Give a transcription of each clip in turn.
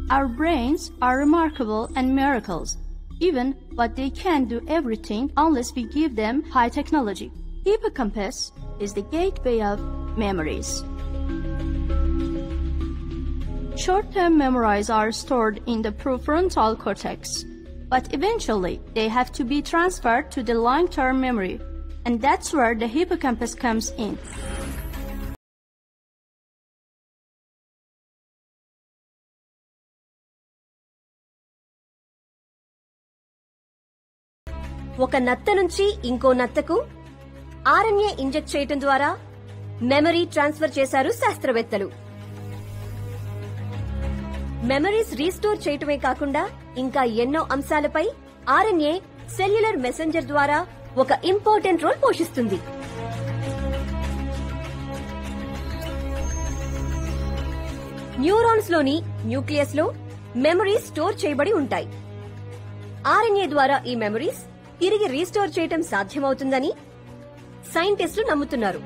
Our brains are remarkable and miracles, even but they can't do everything unless we give them high technology. Hippocampus is the gateway of memories. Short-term memories are stored in the prefrontal cortex, but eventually they have to be transferred to the long-term memory, and that's where the hippocampus comes in. ఒక నత్త నుంచి ఇంకో నత్తకు RNA inject చేయటం ద్వారా memory transfer చేశారు శాస్త్రవేత్తలు. Memories restore చేయటమే కాకుండా ఇంకా ఎన్నో అంశాలపై ఆర్ఎన్ఏ సెల్యులర్ మెసెంజర్ ద్వారా ఒక ఇంపార్టెంట్ రోల్ పోషిస్తుంది. న్యూరాన్స్ లోని న్యూక్లియస్ లో మెమరీస్ స్టోర్ చేయబడి ఉంటాయి. ఆర్ఎన్ఏ ద్వారా ఈ మెమరీస్ తిరిగి రీస్టోర్ చేయటం సాధ్యమవుతుందని సైంటిస్టులు నమ్ముతున్నారు.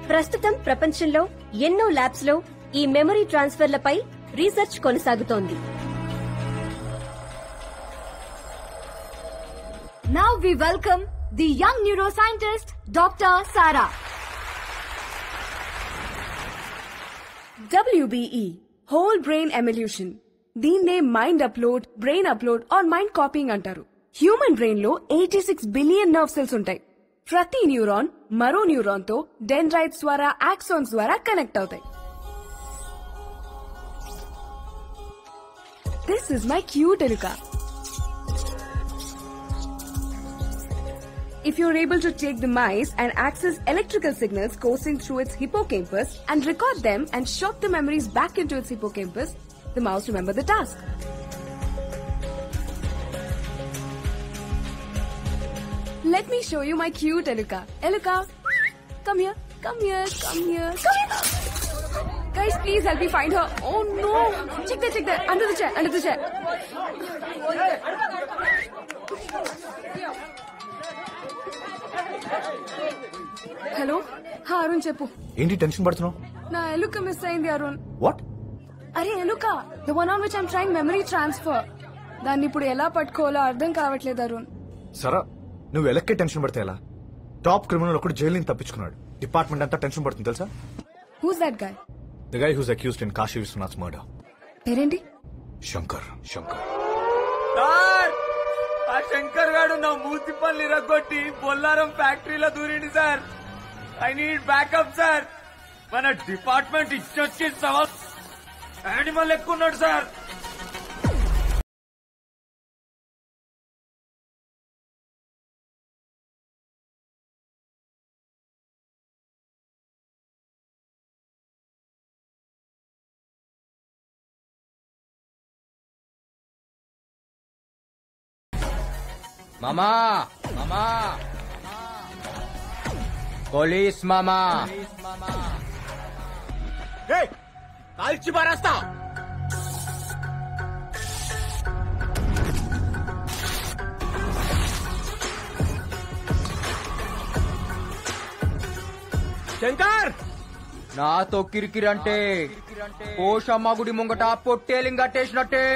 ప్రస్తుతం ప్రపంచంలో ఎన్నో ల్యాబ్స్ లో ఈ మెమరీ ట్రాన్స్ఫర్లపై రీసెర్చ్ కొనసాగుతోంది. Now we welcome the young neuroscientist, Dr. Sarah. WBE, Whole Brain Evolution. దీన్నే mind upload, brain upload or mind copying అంటారు. హ్యూమన్ బ్రెయిన్ లో 86 బిలియన్ నర్వ్ సెల్స్ ఉంటాయి. ప్రతి న్యూరాన్ మరో న్యూరాన్ తో డెండ్రైట్స్ ద్వారా, ఆక్సాన్స్ ద్వారా కనెక్ట్ అవుతాయి. దిస్ ఇస్ మై క్యూట్ ఎలుక. If you're able to take the mice and access electrical signals coursing through its hippocampus and record them and shot the memories back into its hippocampus, the mouse remember the task. Let me show you my cute Eluka. Eluka, come here, come here, come here, come here. Guys, please help me find her. Oh no! Check that, under the chair, under the chair. Hello Arun చెప్పు. ఏంటి tension పడుతున్నావు? నా ఎలుక miss అయింది Arun. What? అరే ఎలుక, the one on which I'm trying memory transfer. దాన్ని ఇప్పుడు ఎలా పట్టుకోవాలో అర్థం కావట్లేదు అరుణ్. సరా, నువ్వు ఎలక్కే టెన్షన్ పడితే ఎలా? టాప్ క్రిమినల్ ఒకటి జైలు నుంచి తప్పించుకున్నాడు. డిపార్ట్మెంట్ అంతా టెన్షన్ పడుతుంది తెలుసా? Who's that guy? The guy who's accused in Kashi Vishwanath murder. పేరేంటి? శంకర్. శంకర్ ఆ శంకర్ గాడు నా మూతి పళ్ళు ఇరగొట్టి బొల్లారం ఫ్యాక్టరీలో దూరిండి sir. I need backup sir. మన డిపార్ట్మెంట్ ఇచ్చొచ్చి సవాల్ యానిమల్ ఎక్కున్నాడు సార్. మామా మామా పోలీస్ మామా కాల్చి పారేస్తా. శంకర్ నాతో కిరికిరంటే పోషమ్మ గుడి ముంగట పొట్టేలింగ్ కట్టేసినట్టే.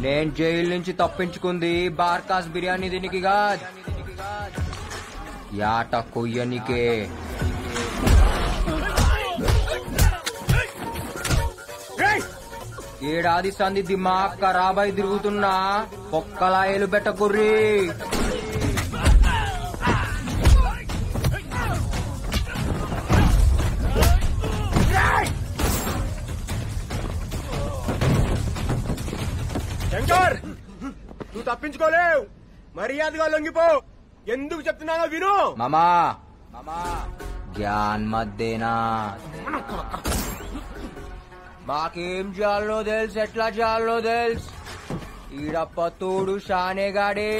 నేను జైలు నుంచి తప్పించుకుంది బార్కాస్ బిర్యానీ దీనికిగా, యాట కొయ్యనికే. ఏడాది సంది దిమాగ్ ఖరాబై తిరుగుతున్నా పొక్కలాయలు బెట్టకుర్రీ. శంకర్, నువ్వు తప్పించుకోలేవు. మర్యాదగా లొంగిపో. ఎందుకు చెప్తున్నానో విను. మామా మామా జ్ఞాన్ మధ్యేనా మాకేం చేయాలో తెలుసు, ఎట్లా చేయాలో తెలుసు. ఈడప్ప తోడు షానేగాడే.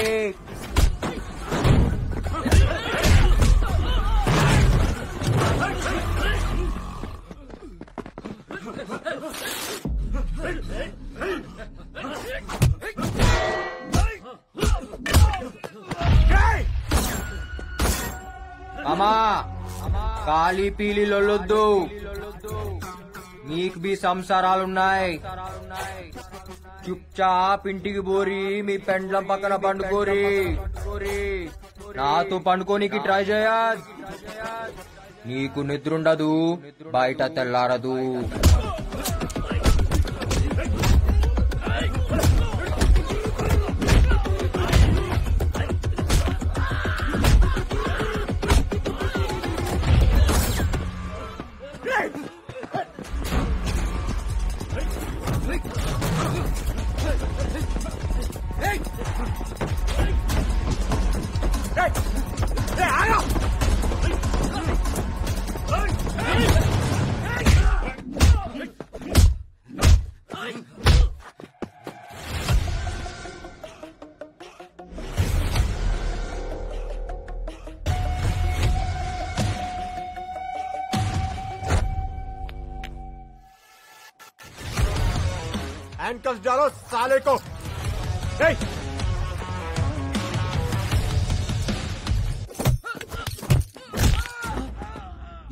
అమ్మా ఖాళీ పీలి లొల్లొద్దు, మీకు బి సంసారాలున్నాయి. చుప్చాప్ ఇంటికి పోరి, మీ పెండ్లం పక్కన పండుకోరి. నాతో పండుకోనికి ట్రై చేయ, నీకు నిద్రుండదు, బయట తెల్లారదు. हैंडकफ डालो साले को. Hey!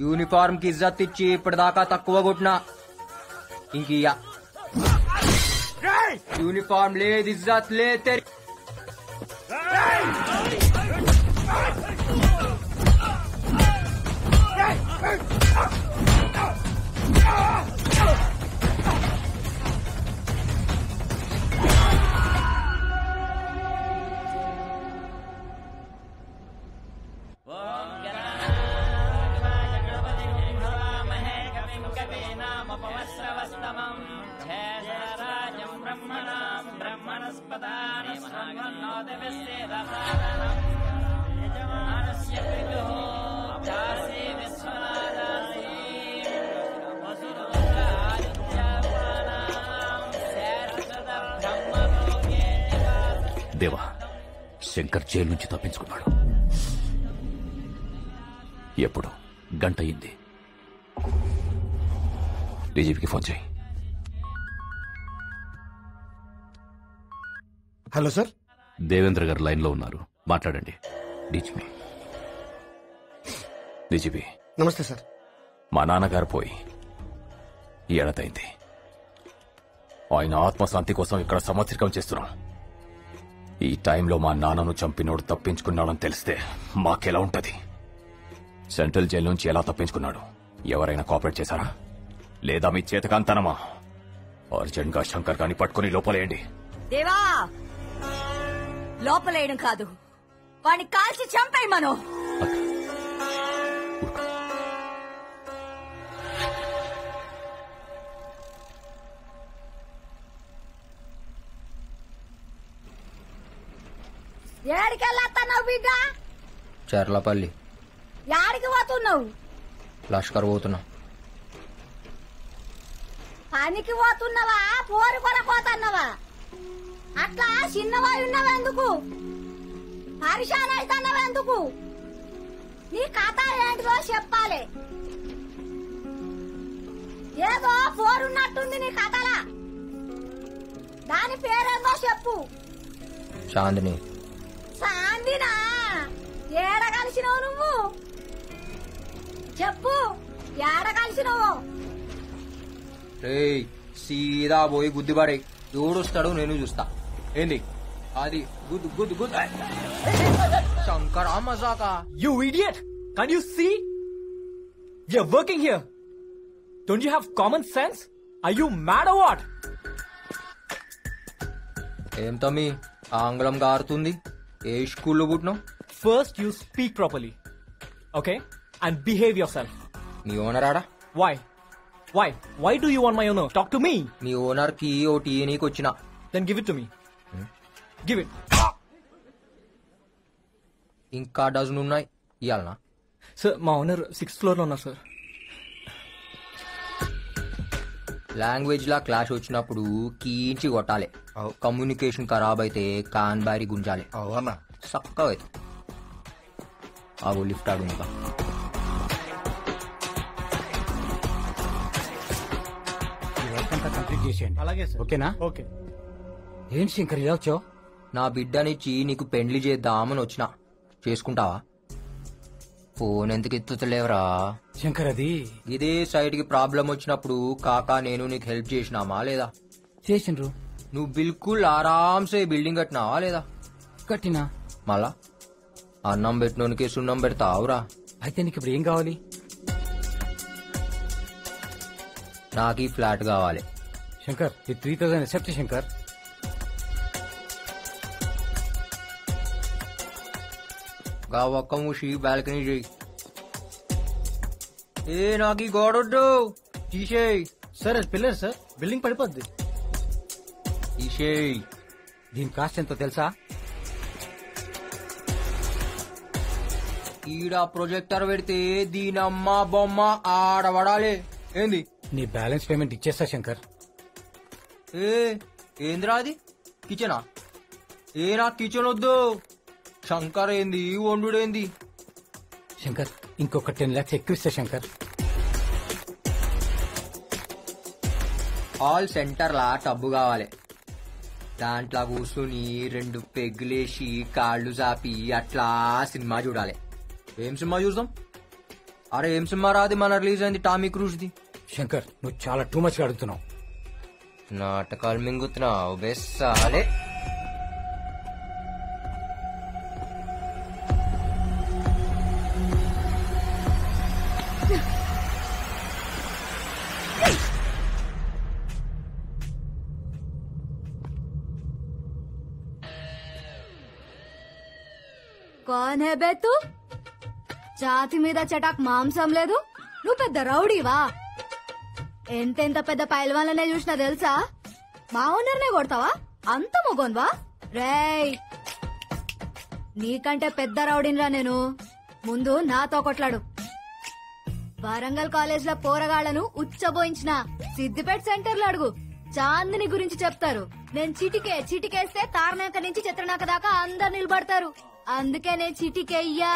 యూనిఫామ్ కి ఇజ్జత్ ఇచ్చి ఇప్పటిదాకా తక్కువ కొట్టినా ఇంకియా. యూనిఫామ్ లేదు, ఇజ్జత్ లేదు. దేవా, శంకర్ జైలు నుంచి తప్పించుకున్నాడు. ఎప్పుడు? గంట అయింది. డీజీపీకి ఫోన్ చేయి. హలో సార్, దేవేంద్ర గారు లైన్ లో ఉన్నారు, మాట్లాడండి. డీజీపీ. డీజీపీ నమస్తే సార్. మా నాన్నగారు పోయి ఏడాదైంది. ఆయన ఆత్మశాంతి కోసం ఇక్కడ సంవత్సరికం చేస్తున్నాం. ఈ టైంలో మా నాన్నను చంపినోడు తప్పించుకున్నాడని తెలిస్తే మాకెలా ఉంటది? సెంట్రల్ జైలు నుంచి ఎలా తప్పించుకున్నాడు? ఎవరైనా కోఆపరేట్ చేశారా? లేదా మీ చేతకాంతనమా? అర్జెంట్ గా శంకర్ గాని పట్టుకుని లోపలేయండి. దేవా, లోపలేయడం కాదు, వాడిని కాల్చి చంపేయి మనం. ఏడికెళ్ళావు బిడ్డ? చర్లపల్లి. యాడికి పోతున్నావు? లష్కర్ పోతున్నా. పనికి పోతున్నావా? పోరు కొనపోతున్నావా? అట్లా చిన్నవాయి ఉన్నావెందుకు? పరిశాన్ అవుతున్నావెందుకు? నీ కథ ఏంటిదో చెప్పాలి. ఏదో పోరున్నట్టుంది నీ కథలా. దాని పేరేందో చెప్పు. చాందిని. చాందినా? ఏడ కలిసినావు నువ్వు? చెప్పు, ఏడ కలిసినావు? రేయ్, సీదా పోయి గుద్దిపాడే. ఎవడొస్తాడు నేను చూస్తా. ఏంది అది? గుద్దు గుద్దు గుద్దు. శంకర్ మజాకా. You idiot! Can't you see? We are working here. Don't you have common sense? Are you mad or what? ఏం తమ్మి ఆంగ్లం గారుతుంది? ఏ స్కూల్లో పుట్టినావు? First you speak properly. Okay? And behave yourself. Me owner ఆడా? Why? Why do you want my owner? Talk to me. Me owner కి O T నీకు వచ్చిన. Then give it to me. Give it. ఇంకా dozen ఉన్నాయి ఇయ్యాలనా? Sir, మా owner 6th floor లో ఉన్నారు sir. Language లా clash వచ్చినప్పుడు కీంచి కొట్టాలి. కమ్యూనికేషన్ ఖరాబ్ అయితే కాన్ బారి గుంజాలి. అవునా? చక్కగా అయితే ఆగో లిఫ్ట్ ఆడు. ఇంకా అలాగే సార్. ఓకేనా? ఓకే. ఏంటి శంకర్ ఇలా వచ్చావు? నా బిడ్డనిచ్చి నీకు పెండ్లి చేద్దామని వచ్చిన. చేసుకుంటావా? ఫోన్ ఎందుకు ఎత్తుతలేవరా? శంకర్ అది ఇదే సైట్ కి ప్రాబ్లం వచ్చినప్పుడు కాకా నేను నీకు హెల్ప్ చేసినామా లేదా? చేసిండ్రు. నువ్వు బిల్కుల్ ఆరాంసే బిల్డింగ్ కట్టినావా లేదా? కట్టినా. మళ్ళా అన్నం పెట్టినోనికి సున్నం పెడతావురా? అయితే నీకు ఇప్పుడు ఏం కావాలి? నాకు ఈ ఫ్లాట్ కావాలి. శంకర్ ఈ 3000 ఎక్సెప్ట్ శంకర్. గా ఒక్క మూసి బాల్కనీ చేయి. ఏ నాకు ఈ గోడొద్దు, తీసేయి. సార్ అది పిల్లర్ సార్, బిల్డింగ్ పడిపోద్ది. తీసేయి. దీని కాస్ట్ ఎంతో తెలుసా? ఈడ ప్రొజెక్టర్ పెడితే దీనమ్మ బొమ్మ ఆడబడాలి. ఏంది? నీ బ్యాలెన్స్ పేమెంట్ ఇచ్చేస్తా శంకర్. ఏంద్రా అది? కిచెనా? నాకు కిచెన్ వద్దు. శంకర్ ఏంది వండుడేంది? శంకర్ ఇంకొక 10 lakhs ఎక్కువ ఇస్తా శంకర్. హాల్ సెంటర్ లా టబ్బు కావాలి. దాంట్లో కూర్చుని 2 పెగ్గులేసి కాళ్ళు చాపి అట్లా సినిమా చూడాలి. ఏం సినిమా చూద్దాం? అరే ఏం సినిమా రాది మన రిలీజ్ అయింది టామీ క్రూజ్ది. శంకర్ నువ్వు చాలా టూ మచ్ గా అడుగుతున్నావు. నాటకాలు మింగుతున్నావు బెస్సాలే. कौन है बे तू? ఛాతి మీద చటాక్ మాంసం లేదు, నువ్వు పెద్ద రౌడీవా? ఎంతెంత పెద్ద పైల్వాన్లనే చూసినా తెలుసా? మా ఓనర్నే కొడతావా? అంత మొగోన్వా? రేయ్ నీకంటే పెద్ద రౌడీనిరా నేను. ముందు నాతో కొట్లాడు. వరంగల్ కాలేజ్ లో పోరగాళ్లను ఉచ్చబోయించిన సిద్దిపేట సెంటర్ లో అడుగు, చాందిని గురించి చెప్తారు. నేను చిటికేస్తే తారనాక నుంచి చిత్రనాక దాకా అందరు నిలబడతారు. అందుకే నేను చిటికెయ్యా.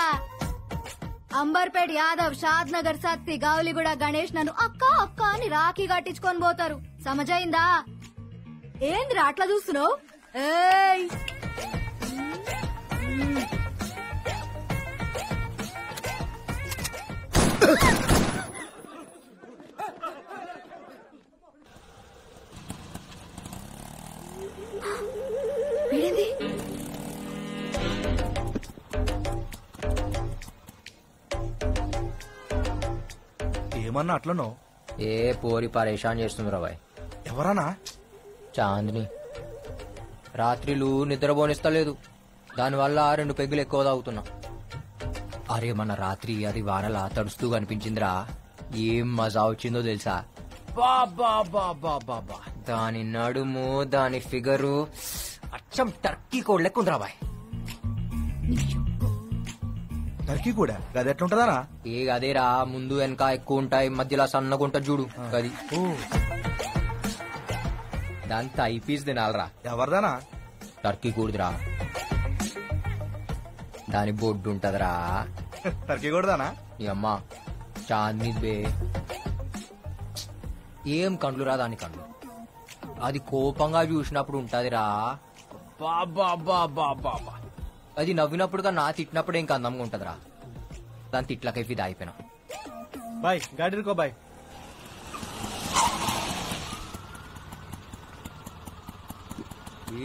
అంబర్పేట్ యాదవ్, షాద్ నగర్ సత్తి, గావలిగూడ గణేష్ నన్ను అక్క అక్క అని రాఖీ కట్టించుకొని పోతారు. సమజైందా? ఏందిరా అట్లా చూస్తున్నావు? ఏయ్ వీడేంది? ఏమన్నా అట్లనో? ఏ పోరి పరేషాన్ చేస్తుంది రాబాయ్. ఎవరన్నా? చాందిని రాత్రిలు నిద్రపోనిస్తలేదు. దానివల్ల 2 పెగ్గులు ఎక్కువ తాగుతున్నా. అరే మన రాత్రి అది వానలా తడుస్తూ కనిపించిందిరా. ఏం మజా వచ్చిందో తెలుసా? బాబా బాబా బాబా, దాని నడుము, దాని ఫిగరు అచ్చం టర్కీ కోడ్ లెక్క ఉందిరా బాయ్. టర్కీ కూడా అది ఎట్లుంటదానా? ఏ అదేరా, ముందు వెనక ఎక్కువ ఉంటాయి, మధ్యలో సన్నగుంట చూడు అది. దాంతో ఐపీస్ తినాలరా. ఎవరిదానా? టర్కీ కూడదురా, దాని బొడ్డు ఉంటదిరా. టర్కీ కూడదానా? నీ అమ్మ చాందిని బే. ఏం కండ్లు రా దాని కండ్లు. అది కోపంగా చూసినప్పుడు ఉంటదిరా. బాబా బాబా బాబా, అది నవ్వినప్పుడు కన్నా తిట్టినప్పుడు ఇంకా అందంగా ఉంటదిరా. దాని తిట్లకై ఫిదా అయిపోయినా. బాయ్ గాడి రుకో బాయ్.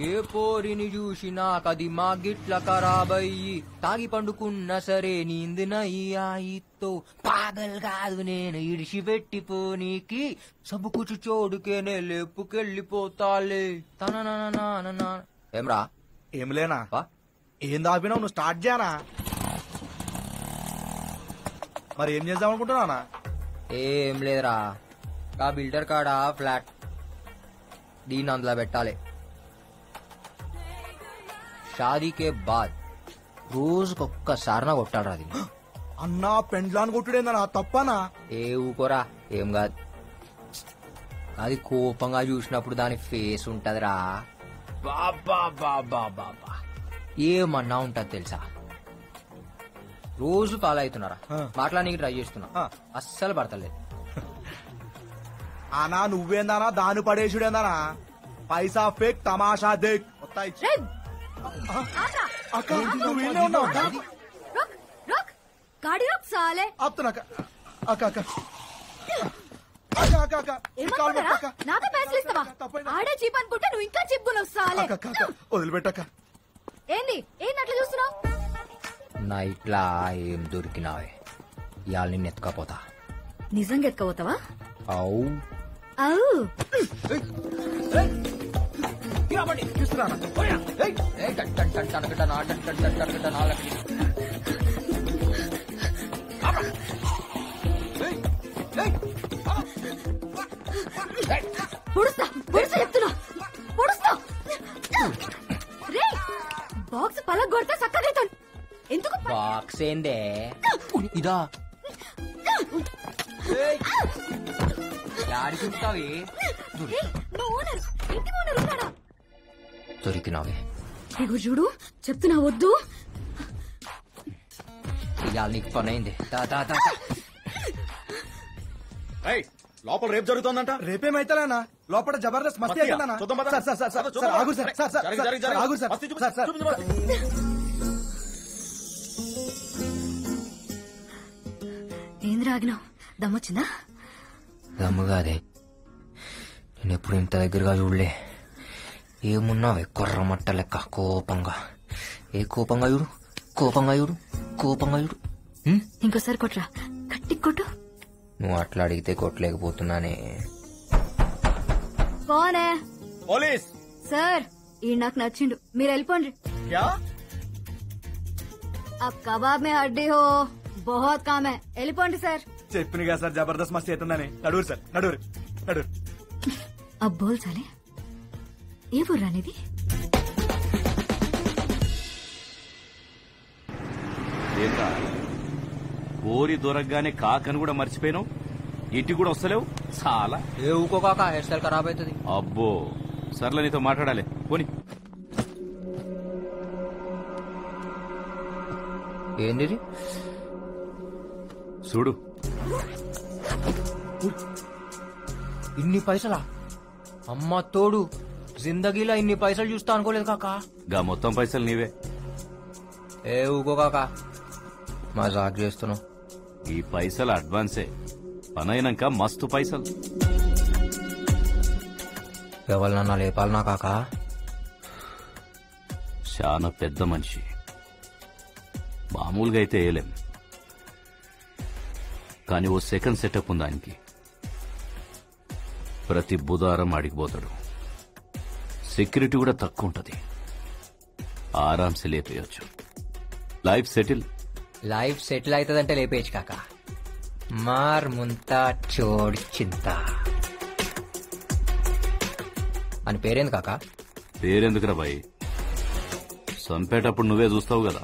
ఏ పోరిని చూసినా కది మా గిట్ల ఖరాబయ్యి, తాగి పండుకున్నా సరే నీందినయ్యాయితో. పాగల్ కాదు నేను ఇడిచిపెట్టిపోనీకి, సబుకుచు చోడుకేనే లేపుకెళ్ళిపోతాలే. తన ఏమ్రా? ఏం లేనా? ఏం దాపినావు? నువ్వు స్టార్ట్ చేయనా? మరి ఏం చేద్దాం అనుకుంటున్నానా? ఏం లేదురా, ఆ బిల్డర్ కాడ ఫ్లాట్ దీన్ని అందులో పెట్టాలి. షాదీకే బాద్ రోజుకొక్కసారి కొట్టాడు అది. అన్నా పెండ్లాన్ని కొట్టుడేందనా? తప్పనా? ఏ ఊకోరా, ఏం కాదు. అది కోపంగా చూసినప్పుడు దాని ఫేస్ ఉంటదిరా. బాబా బాబా బాబా, ఏమన్నా ఉంటది తెలుసా? రోజు ఫాలో అవుతున్నారా, మాట్లాడానికి ట్రై చేస్తున్నా, అస్సలు పడతలేదు. అనా నువ్వేందానా? దాని పడేసుడేందానా? పైసా ఫేక్, తమాషా దేక్. गाड़ी रोक साले ఆపుతున్నా అక్క అక్క అక్క అక్క అక్క ఏమనుకున్నారా నాతో పైసలు ఇస్తావా ఆడే చీప్ అనుకుంటే నువ్వు ఇంకా చిప్పుకున్నావు సాలే అక్క వదిలిపెట్టక్క ఏంది అట్లా చూస్తున్నావు నైట్లా ఏం దొరికినావే ఇవాళ నిన్ను ఎత్తుకపోతా నిజంగా ఎత్తుకపోతావా అవు అవు పొడుస్తా చెప్తున్నా పొడుస్తా రే బాక్స్ పలగ కొడితే చక్కగా ఎందుకు బాక్స్ ఏందే ఇదా యాడి చూస్తావి దొరికినావే ఇగో చూడు చెప్తున్నా వద్దు ఇవాళ నీకు పని అయింది లోపల రేపు జరుగుతుందంట రేపేమైతేనా లోపల జబర్దస్త్ మస్తీ ఏంద్ర ఆగినావు దమ్మొచ్చిందా దమ్ముగాదే నేను ఎప్పుడు ఇంత దగ్గరగా చూడలే ఏమున్నావే కొర్రమట్ట లెక్క కోపంగా కోపంగా చూడు ఇంకోసారి కొట్రా గట్టి కొట్టు నువ్వు అట్లా అడిగితే కొట్టలేకపోతున్నానే కోనే పోలీస్ సార్ ఈ నాకు నచ్చిండు మీరు వెళ్ళిపోండి అబ్ కబాబ్ మే హడ్డీ హో బహుత్ కామ్ హై వెళ్ళిపోండి సార్ చెప్పినగా సార్ జబర్దస్త్ మస్తీ అవుతుందని నడువురు సార్ నడువురు అబ్ బోల్ సాలే ఏ బుర్రా అనేది ఓరి దొరకగానే కాకని కూడా మర్చిపోయినావు ఇంటికి కూడా వస్తలేవు చాలా ఏ ఊకో కాక హెయిర్ స్టైల్ ఖరాబ్ అవుతుంది అబ్బో సర్లే నీతో మాట్లాడాలి పోని ఏంది చూడు ఇన్ని పైసలా అమ్మ తోడు జిందగీలో ఇన్ని పైసలు చూస్తా అనుకోలేదు కాక గా మొత్తం పైసలు నీవే ఏ ఊకో కాక మజాక్ చేస్తున్నావు ఈ పైసలు అడ్వాన్సే పనైనాక మస్తు పైసలు ఎవరినన్నా లేపాలనా కాక చాలా పెద్ద మనిషి మామూలుగా అయితే వేయలేం కానీ ఓ సెకండ్ సెటప్ ఉంది ఆయనకి ప్రతి బుధవారం అడిగిపోతాడు సెక్యూరిటీ కూడా తక్కువ ఉంటది ఆరాంసే లేపేయచ్చు లైఫ్ సెటిల్ అవుతుందంటే లేపేయచ్చు కాక మార్ ముంతా చోడి చింత అని పేరేంది కాక పేరెందుకురా బాయ్ చంపేటప్పుడు నువ్వే చూస్తావు కదా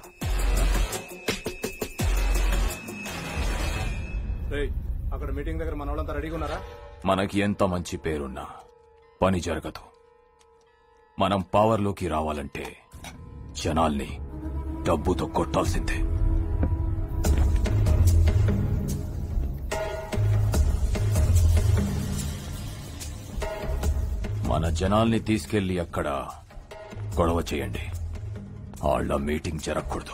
అక్కడ మీటింగ్ దగ్గర మన వాళ్ళంతా రెడీగా ఉన్నారా మనకి ఎంత మంచి పేరున్నా పని జరగదు మనం పవర్లోకి రావాలంటే జనాల్ని డబ్బుతో కొట్టాల్సిందే మన జనాల్ని తీసుకెళ్లి అక్కడ గొడవ చేయండి వాళ్ళ మీటింగ్ జరగకూడదు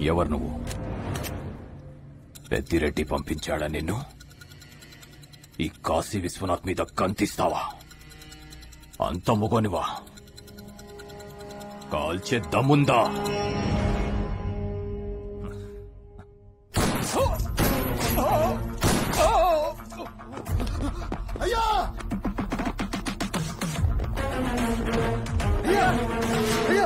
ఎవరు నువ్వు పెద్దిరెడ్డి పంపించాడా నిన్ను ఈ కాశీ విశ్వనాథ్ మీద కంతిస్తావా అంత మొగనివా కాల్చే దమ్ముందా అయ్యా అయ్యా అయ్యా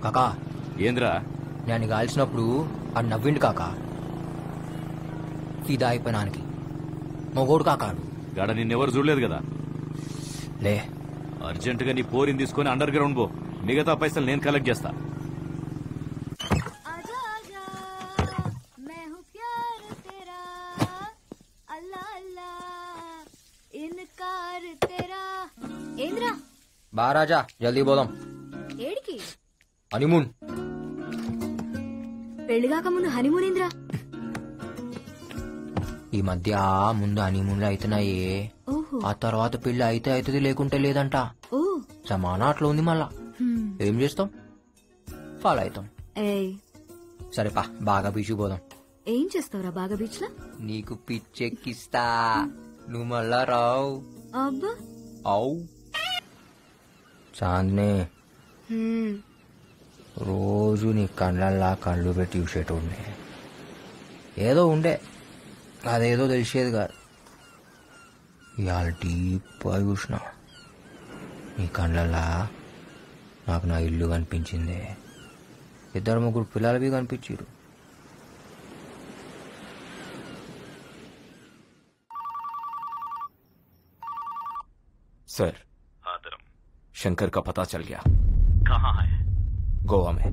కాకా ఏంద్రా నేను కాల్చినప్పుడు ఆడు నవ్విండు కాక, ఫిదా అయిపోయినానికి. మొగోడు కాకాడు. గాడ నిన్నెవరు చూడలేదు కదా. లే, అర్జెంటుగా నీ పోరిని తీసుకుని అండర్ గ్రౌండ్ పో. మిగతా పైసలు నేను కలెక్ట్ చేస్తా. ఏంద్రా బా రాజా, జల్దీ పోదాం. ఏడికి? హనీమూన్. పెళ్లి కాకముందు హనీమూన్ ఏంద్రా? ఈ మధ్య ముందు హనీమూన్లు అవుతున్నాయే, ఓహో. ఆ తర్వాత పెళ్లి అయితే అవుతుంది, లేకుంటే లేదంట. ఓ సమానా అట్లా ఉంది. మళ్ళా ఏం చేస్తాం, ఫాలో అవుతాం. ఏయ్ సరేపా, బాగా బీచ్ పోదాం. ఏం చేస్తావురా బాగా బీచ్ లో? నీకు పిచ్చెక్కిస్తా, నువ్వు మళ్ళా రావు. అబ్బా అవు చాందనే, రోజు నీ కళ్ళల్లా కళ్ళు పెట్టి చూసేటోడ్నే. ఏదో ఉండే, అదేదో తెలిసేది కాదు. ఇవాళ డీప్గా చూసిన నీ కళ్ళల్లా నాకు నా ఇల్లు కనిపించిందే. 2-3 పిల్లలవి కనిపించారు. सर, शंकर का पता चल गया. कहाँ है? गोवा में.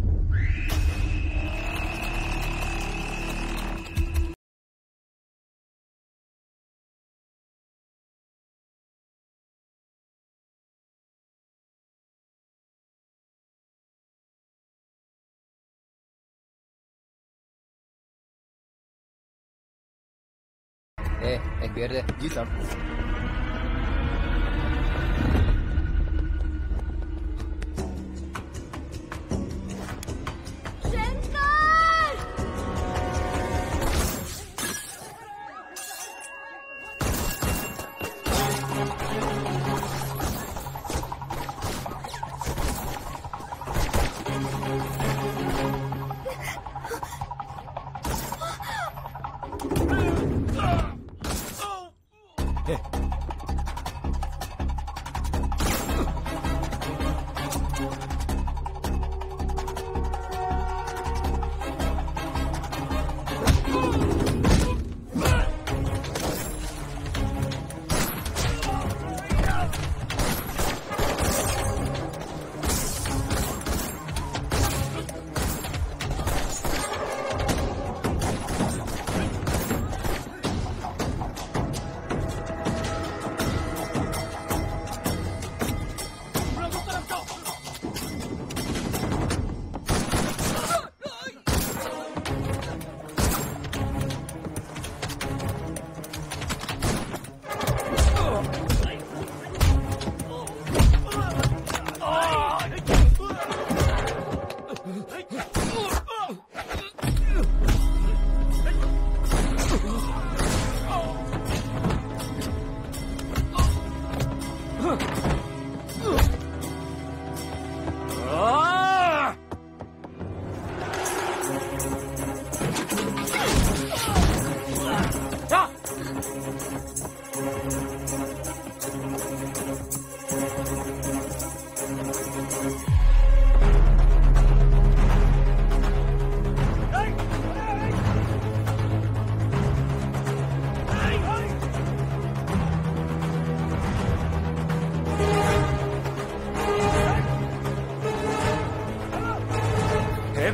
एक बियर दे. जी साहब.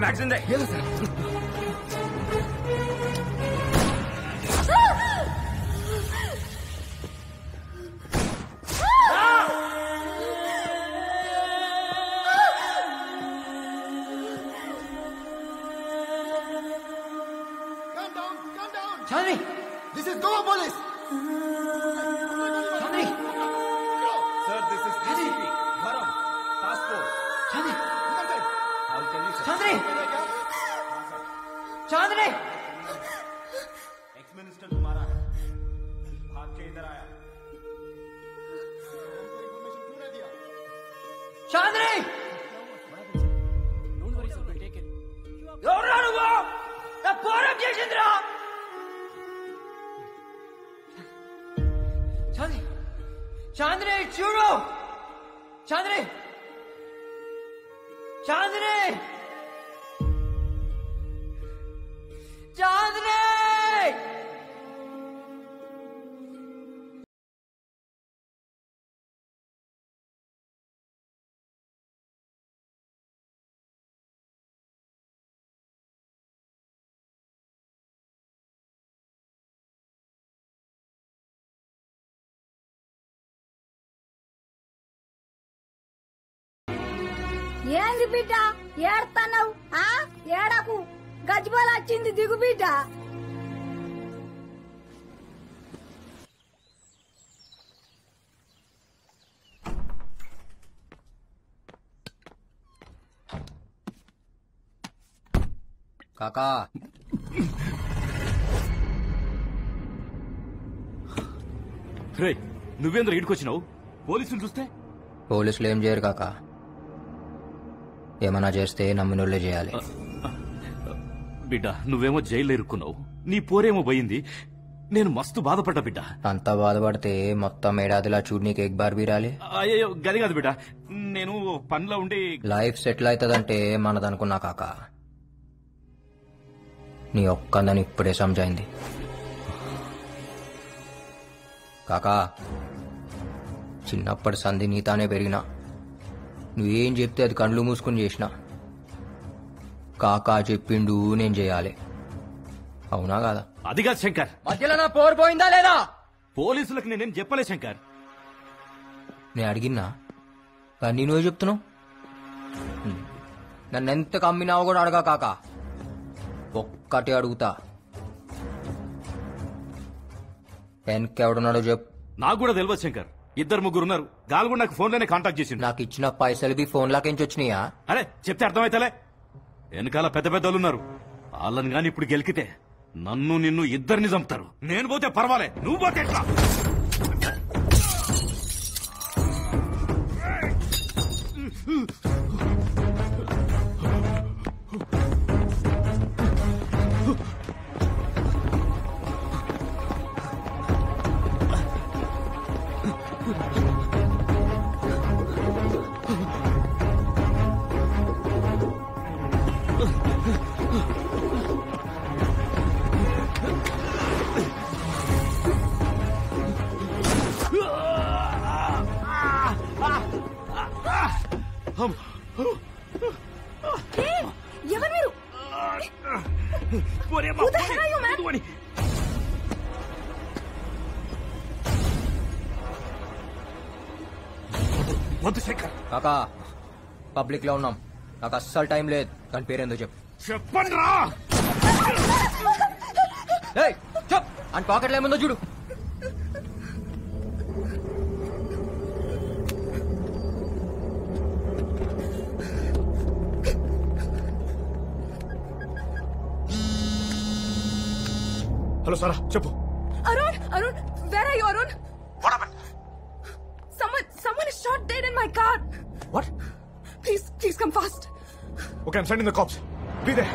मैगजीन दे. ये लो sir. Chandni, This is Goa police. Chandni, Sir, this is DCP. Varun, task force. Chandni, How can you, sir? Chandni, Chandni. Ex-minister तुम्हारा है. भाग के इधर आया. చాంద్ని, ఎవరురా నువ్వు? నా పోరం చేసిందిరా. చాంద్ని, చాంద్ని చూడు. చాంద్ని, చాంద్ని, ఏంది బిడ్డ ఏడతావు? ఏడకు, గజ్జిబాల వచ్చింది, దిగు బిడ్డ. కాకా రే నువ్వేంద్ర ఇడికొచ్చినావు? పోలీసులు చూస్తే పోలీసులు ఏం చేయరు కాకా, ఏమన్నా చేస్తే నమ్మినోళ్లే చేయాలి. బిడ్డ నువ్వేమో జైల్లో ఇరుక్కున్నావు, నీ పోరేమో పోయింది. నేను మస్తు బాధపడ్డా బిడ్డ. అంతా బాధపడితే మొత్తం ఏడాదిలా చూడు నీకు ఎగ్ బార్ బీరాలి. అయ్యో గది కాదు బిడ్డ, నేను పనిలో ఉండి లైఫ్ సెటిల్ అవుతుందంటే మనదనుకున్నా కాకా, నీ ఒక్కందని ఇప్పుడే సమజైంది. కాకా చిన్నప్పటి సంధి నీతానే పెరిగినా, నువ్వేం చెప్తే అది కండ్లు మూసుకుని చేసినా. కాకా చెప్పిండు నేను చేయాలి, అవునా కాదా? అది కాదు శంకర్, మధ్యలో నా పోరు పోయిందా లేదా? పోలీసులకు నేనేం చెప్పలే శంకర్. నేను అడిగినా కానీ నువ్వే చెప్తున్నావు. నన్ను ఎంత కమ్మినావు కూడా అడగా కాకా, ఒక్కటి అడుగుతా, వెనకెవడున్నాడో చెప్పు. నాకు కూడా తెలియదు శంకర్, 2-3 ఉన్నారు. గాలు కూడా నాకు ఫోన్లోనే కాంటాక్ట్ చేసిండు. నాకు ఇచ్చిన పైసలు బి ఫోన్ లాకెంచి వచ్చినాయా? అరే చెప్తే అర్థమైతలే, వెనకాల పెద్ద పెద్దలు ఉన్నారు. వాళ్ళని గాని ఇప్పుడు గెలికితే నన్ను నిన్ను ఇద్దరిని చంపుతారు. నేను పోతే పర్వాలే, నువ్వు పోతే ఎట్లా? ఎవరు మీరు? Who the hell are you, man? వద్దు శంకర్. కాకా పబ్లిక్ లో ఉన్నాం, నాకు అస్సలు టైం లేదు. దాని పేరేందో చెప్పు. చెప్పండి రా. చెప్, అని పాకెట్లో ఏముందో చూడు. హలో సారా చెప్పు. Arun, where are you, Arun? What happened? Someone is shot dead in my car. What? Please come fast. Okay, I'm sending the cops. Be there.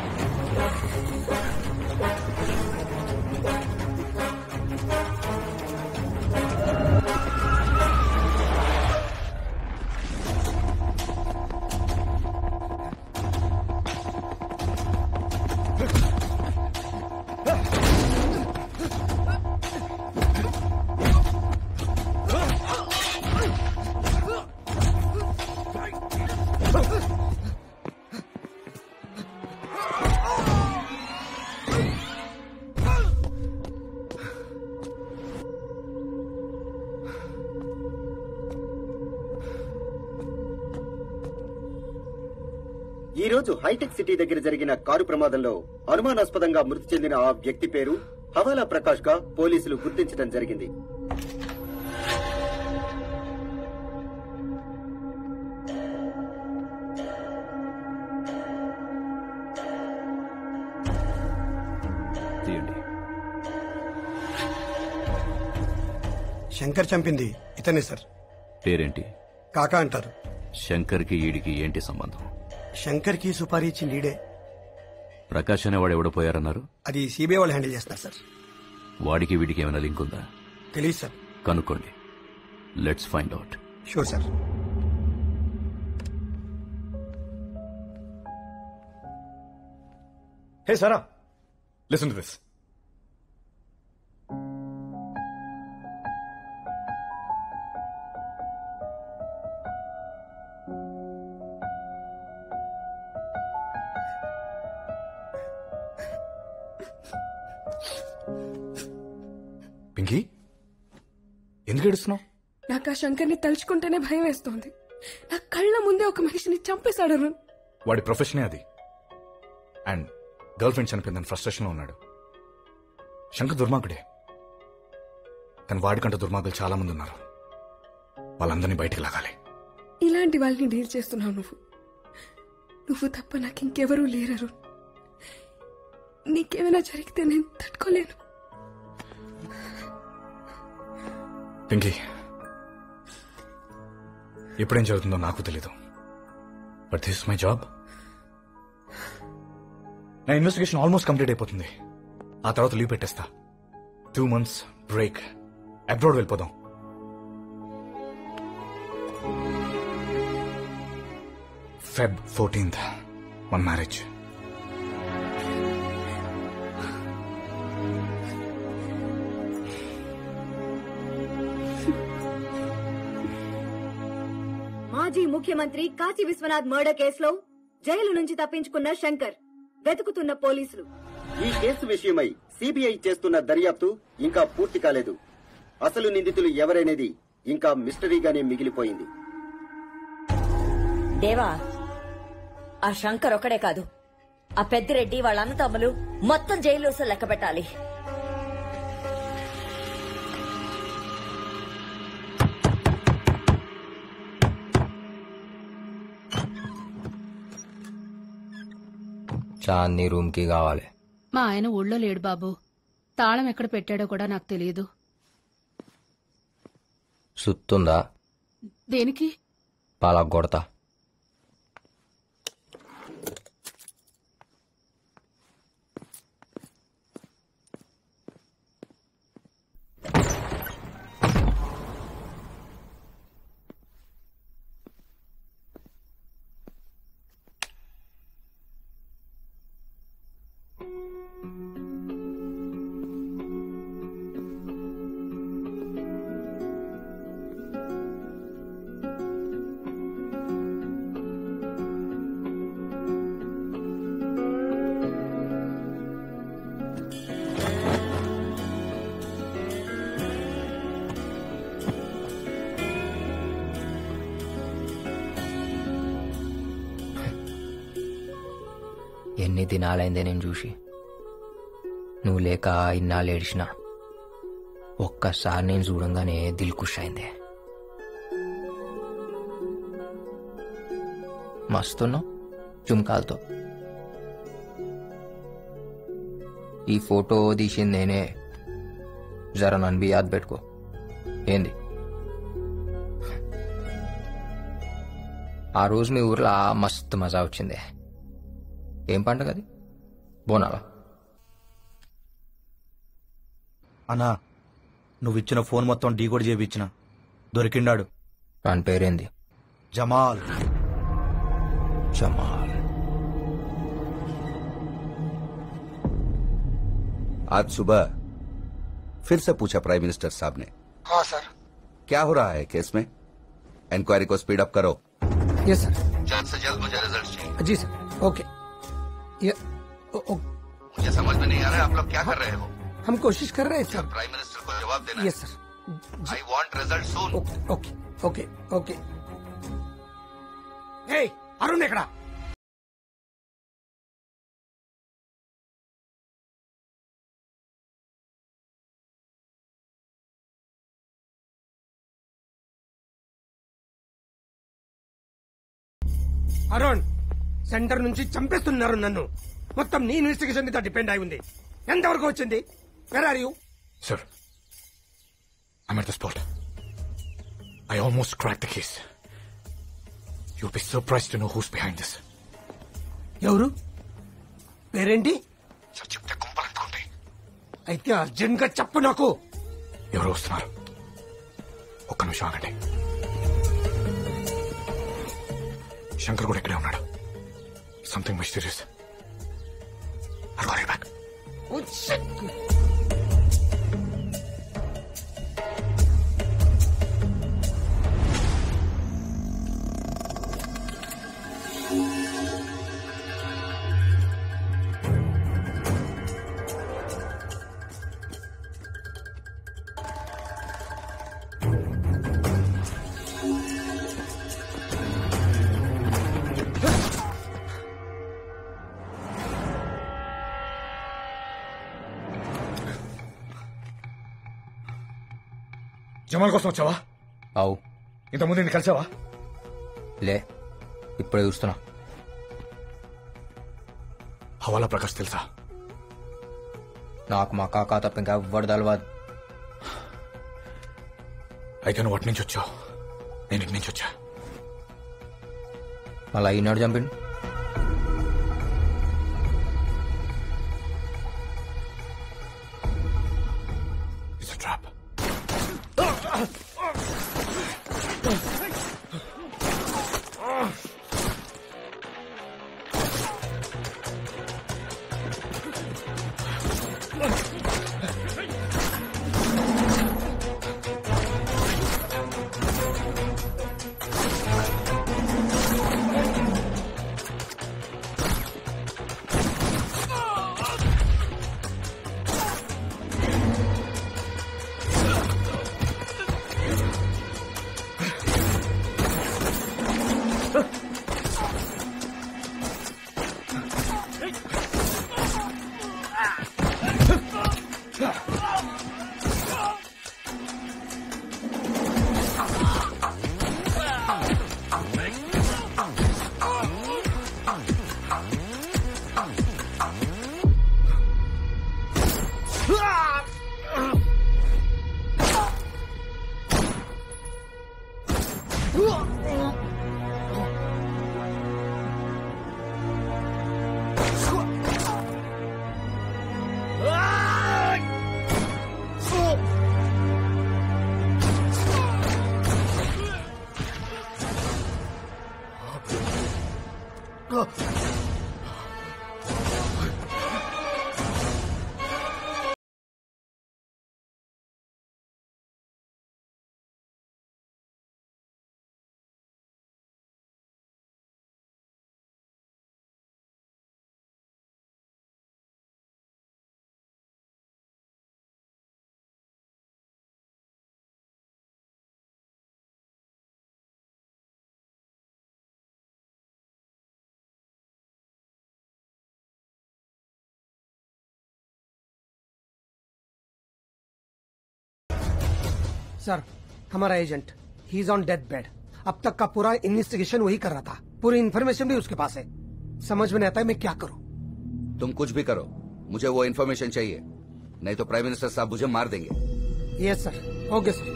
ఈ రోజు హైటెక్ సిటీ దగ్గర జరిగిన కారు ప్రమాదంలో అనుమానాస్పదంగా మృతి చెందిన ఆ వ్యక్తి పేరు హవాలా ప్రకాష్ గా పోలీసులు గుర్తించడం జరిగింది. శంకర్ చంపింది ఇతనే సార్. పేరేంటి? కాకా అంటారు. శంకర్కి ఈడికి ఏంటి సంబంధం? శంకర్కి సుపారీ ఇచ్చి లీడే. ప్రకాష్ అనేవాడు ఎవడపోయారన్నారు? అది సిబిఐ వాళ్ళు హ్యాండిల్ చేస్తారు సార్. వాడికి వీడికి ఏమైనా లింక్ ఉందా? తెలియదు సార్. కనుక్కోండి. Let's find out. Sure sir. Hey Sarah, listen to this. Pinky, ఎందుకు ఏడుస్తున్నావు? నాకు ఆ శంకర్ని తలుచుకుంటేనే భయం వేస్తోంది. నా కళ్ళ ముందే ఒక మనిషిని చంపేశాడు అరుణ్. వాడి ప్రొఫెషనే అది. అండ్ గర్ల్ ఫ్రెండ్ చనిపోయిందని ఫ్రస్ట్రేషన్ లో ఉన్నాడు. శంకర్ దుర్మార్గుడే, కానీ వాడికంటే దుర్మార్గులు చాలా మంది ఉన్నారు. వాళ్ళందరినీ బయటికి లాగాలి. ఇలాంటి వాళ్ళని డీల్ చేస్తున్నావు నువ్వు తప్ప నాకు ఇంకెవరూ లేరు. నీకేమైనా జరిగితే నేను తట్టుకోలేను. పింకీ, ఎప్పుడేం జరుగుతుందో నాకు తెలీదు, but this is my job. నా ఇన్వెస్టిగేషన్ ఆల్మోస్ట్ కంప్లీట్ అయిపోతుంది. ఆ తర్వాత లీవ్ పెట్టేస్తా. 2 months బ్రేక్, అబ్రాడ్ వెళ్ళిపోదాం. Feb 14th మన మ్యారేజ్. మాజీ ముఖ్యమంత్రి కాశీ విశ్వనాథ్ మర్డర్ కేసులో జైలు నుంచి తప్పించుకున్న శంకర్ వెతుకుతున్న పోలీసులు. ఈ కేసు విషయమై సిబిఐ చేస్తున్న దర్యాప్తు ఇంకా పూర్తి కాలేదు. అసలు నిందితులు ఎవరనేది ఇంకా మిస్టరీగానే మిగిలిపోయింది. దేవా, ఆ శంకర్ ఒక్కడే కాదు, ఆ పెద్దిరెడ్డి వాళ్ళ అన్నతమ్ములు మొత్తం జైలు లెక్క పెట్టాలి. చాందీ రూమ్ కి కావాలి. మా ఆయన ఊళ్ళో లేడు బాబు. తాళం ఎక్కడ పెట్టాడో కూడా నాకు తెలియదు. సుత్తుందా? దేనికి? పాలగొడతా. ఎన్ని దినాలైందే నేను చూసి. నువ్వు లేక ఇన్నాళ్ళు ఏడిచినా ఒక్కసారి నేను చూడంగానే దిల్ ఖుష్ అయిందే. మస్తున్నావు జుమ్కాలతో. ఈ ఫోటో తీసింది నేనే. జర నన్ను బి యాద్ పెట్టుకో. ఏంది? ఆ రోజు మీ ఊర్లో మస్తు మజా వచ్చిందే. ఏం పండుగ అది? బోనాలా? అన్నా, నువ్విచ్చిన ఫోన్ మొత్తం డీకోడ్ చేయించిన. దొరికిండాడు. వాని పేరేంది? జమాల్. జమాల్. आज सुबह फिर से पूछा प्राइम मिनिस्टर साहब ने। हाँ सर। क्या हो रहा है केस में? इंक्वायरी को स्पीड अप करो। Yes sir. जल्द से जल्द मुझे रिजल्ट चाहिए। जी सर। ओके। मुझे समझ में नहीं आ रहा है आप लोग क्या कर रहे हो? हम कोशिश कर रहे हैं सर। प्राइम मिनिस्टर को जवाब देना। Yes sir. I want result soon. Okay okay okay. Hey Arun ఎక్కడ? అరుణ్, సెంటర్ నుంచి చంపేస్తున్నారు నన్ను. మొత్తం నీ ఇన్వెస్టిగేషన్ మీద డిపెండ్ అయి ఉంది. ఎంతవరకు వచ్చింది? Where are you? Sir, I'm at the spot. I almost cracked the case. You'll be surprised to know who's behind this. ఎవరు? పేరేంటి? సార్ చెప్తే కుంపలంటుకుంటాయి. అయితే అర్జెంట్ గా చెప్పు నాకు. ఎవరు వస్తున్నారు? ఒక్క నిమిషం ఆగండి. శంకర్ కూడా ఇక్కడే ఉన్నాడు. Something mysterious. I'll call you back. Oh, shit. Jamal కోసం వచ్చావా? అవు. ఇంతకుముందు నేను కలిసావా? లే, ఇప్పుడే చూస్తున్నా. హవాలా ప్రకాష్ తెలుసా? నాకు మా కాకా తప్ప ఇంకా ఎవ్వడు తెలవదు. అయితే నువ్వు అటు నుంచి వచ్చావు, నేను ఇటు నుంచి వచ్చా. మళ్ళా ఈనాడు చంపిండు. It's a trap. सर, हमारा agent he is on death bed. अब तक का पूरा इन्वेस्टिगेशन वही कर रहा था. पूरी इन्फॉर्मेशन भी उसके पास है. समझ में नहीं आता है मैं क्या करूं. तुम कुछ भी करो, मुझे वो इन्फॉर्मेशन चाहिए, नहीं तो प्राइम मिनिस्टर साहब मुझे मार देंगे. Yes sir. Okay sir.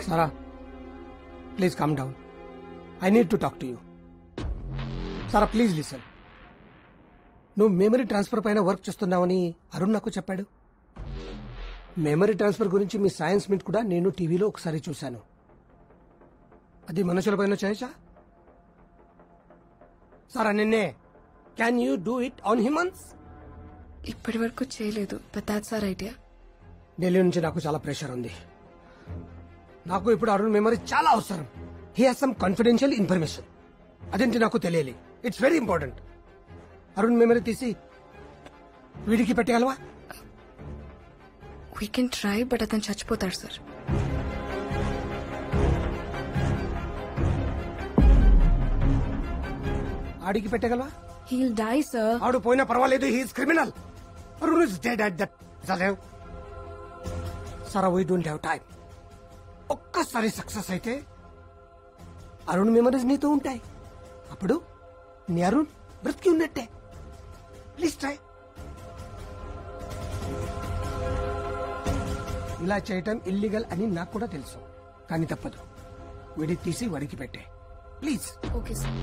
Sarah, please calm down. I need to talk to you. Sarah, please listen. నువ్వు మెమరీ ట్రాన్స్ఫర్ పైన వర్క్ చేస్తున్నావని అరుణ్ నాకు చెప్పాడు. మెమరీ ట్రాన్స్ఫర్ గురించి మీ సైన్స్ మీట్ కూడా నేను టీవీలో ఒకసారి చూశాను. అది మనుషుల పైన చేయొచ్చా? సారా నిన్నే can you do it on humans? ఇప్పటి వరకు చేయలేదు, but that's our idea. Delhi నుంచి నాకు చాలా ప్రెషర్ ఉంది. నాకు ఇప్పుడు అరుణ్ మెమరీ చాలా అవసరం. He has some confidential information. అదేంటి నాకు తెలియాలి. It's very important. Arun memory తీసి వీడికి పెట్టగలవా? వీ కెన్ ట్రై, బట్ అతను చచ్చిపోతాడు సార్. ఆడికి పెట్టగలవా? Heal die sir. ఆడు పోయినా పర్వాలేదు, he's criminal. Arun is dead at that. Sara, we don't have time. ఒక్కసారి సక్సెస్ అయితే అరుణ్ మెమరీస్ నీతో ఉంటాయి. అప్పుడు నీ అరుణ్ బ్రతికి ఉన్నట్టే. Please try. ఇలా చేయటం ఇల్లీగల్ అని నాకు కూడా తెలుసు, కానీ తప్పదు. వీడి తీసి వడికి పెట్టే ప్లీజ్. Okay sir.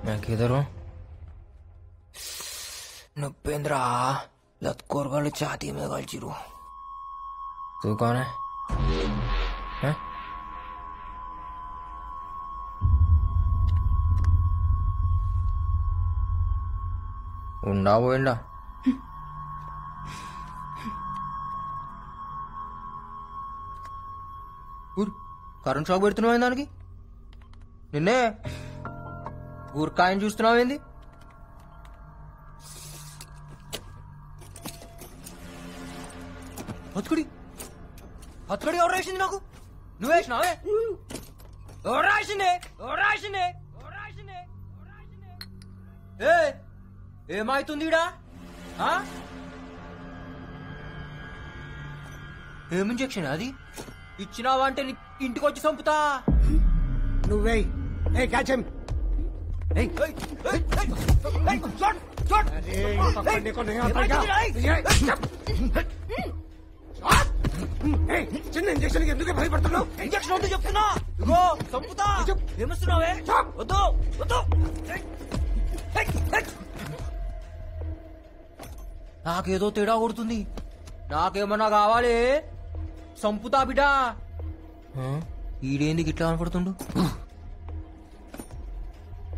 मैं किधर हूँ? नुपेंद्रा लतकोर वाले छाती में गलचिरू. तू कौन है? हैं? ఉండా పోయిండా? కరెంట్ షాక్ పెడుతున్నావు దానికి? నిన్నే ఊరికాయని చూస్తున్నావు ఏంది? హత్తుకుడి హత్తుకుడి ఎవరు రాసింది నాకు? నువ్వు వేసినావే? ఎవరు రాసిందే? ఎవరు రాసిందే? ఏమైతుంది ఈడ? ఏం ఇంజెక్షన్ అది? ఇచ్చినావా అంటే ఇంటికి వచ్చి చంపుతా. నువ్వే క్యాచ్ హిమ్. చిన్న ఇంజక్షన్ ఎందుకు భయపడుతున్నావు? ఇంజక్షన్ వద్దు చెప్తున్నా. ఇగో చంపుతా. ఏమొస్తున్నావే? వద్దు వద్దు. నాకేదో తేడా కొడుతుంది. నాకేమన్నా కావాలి? చంపుతా బిడ్డా. ఈడేంది గిట్లా కనపడుతుండు?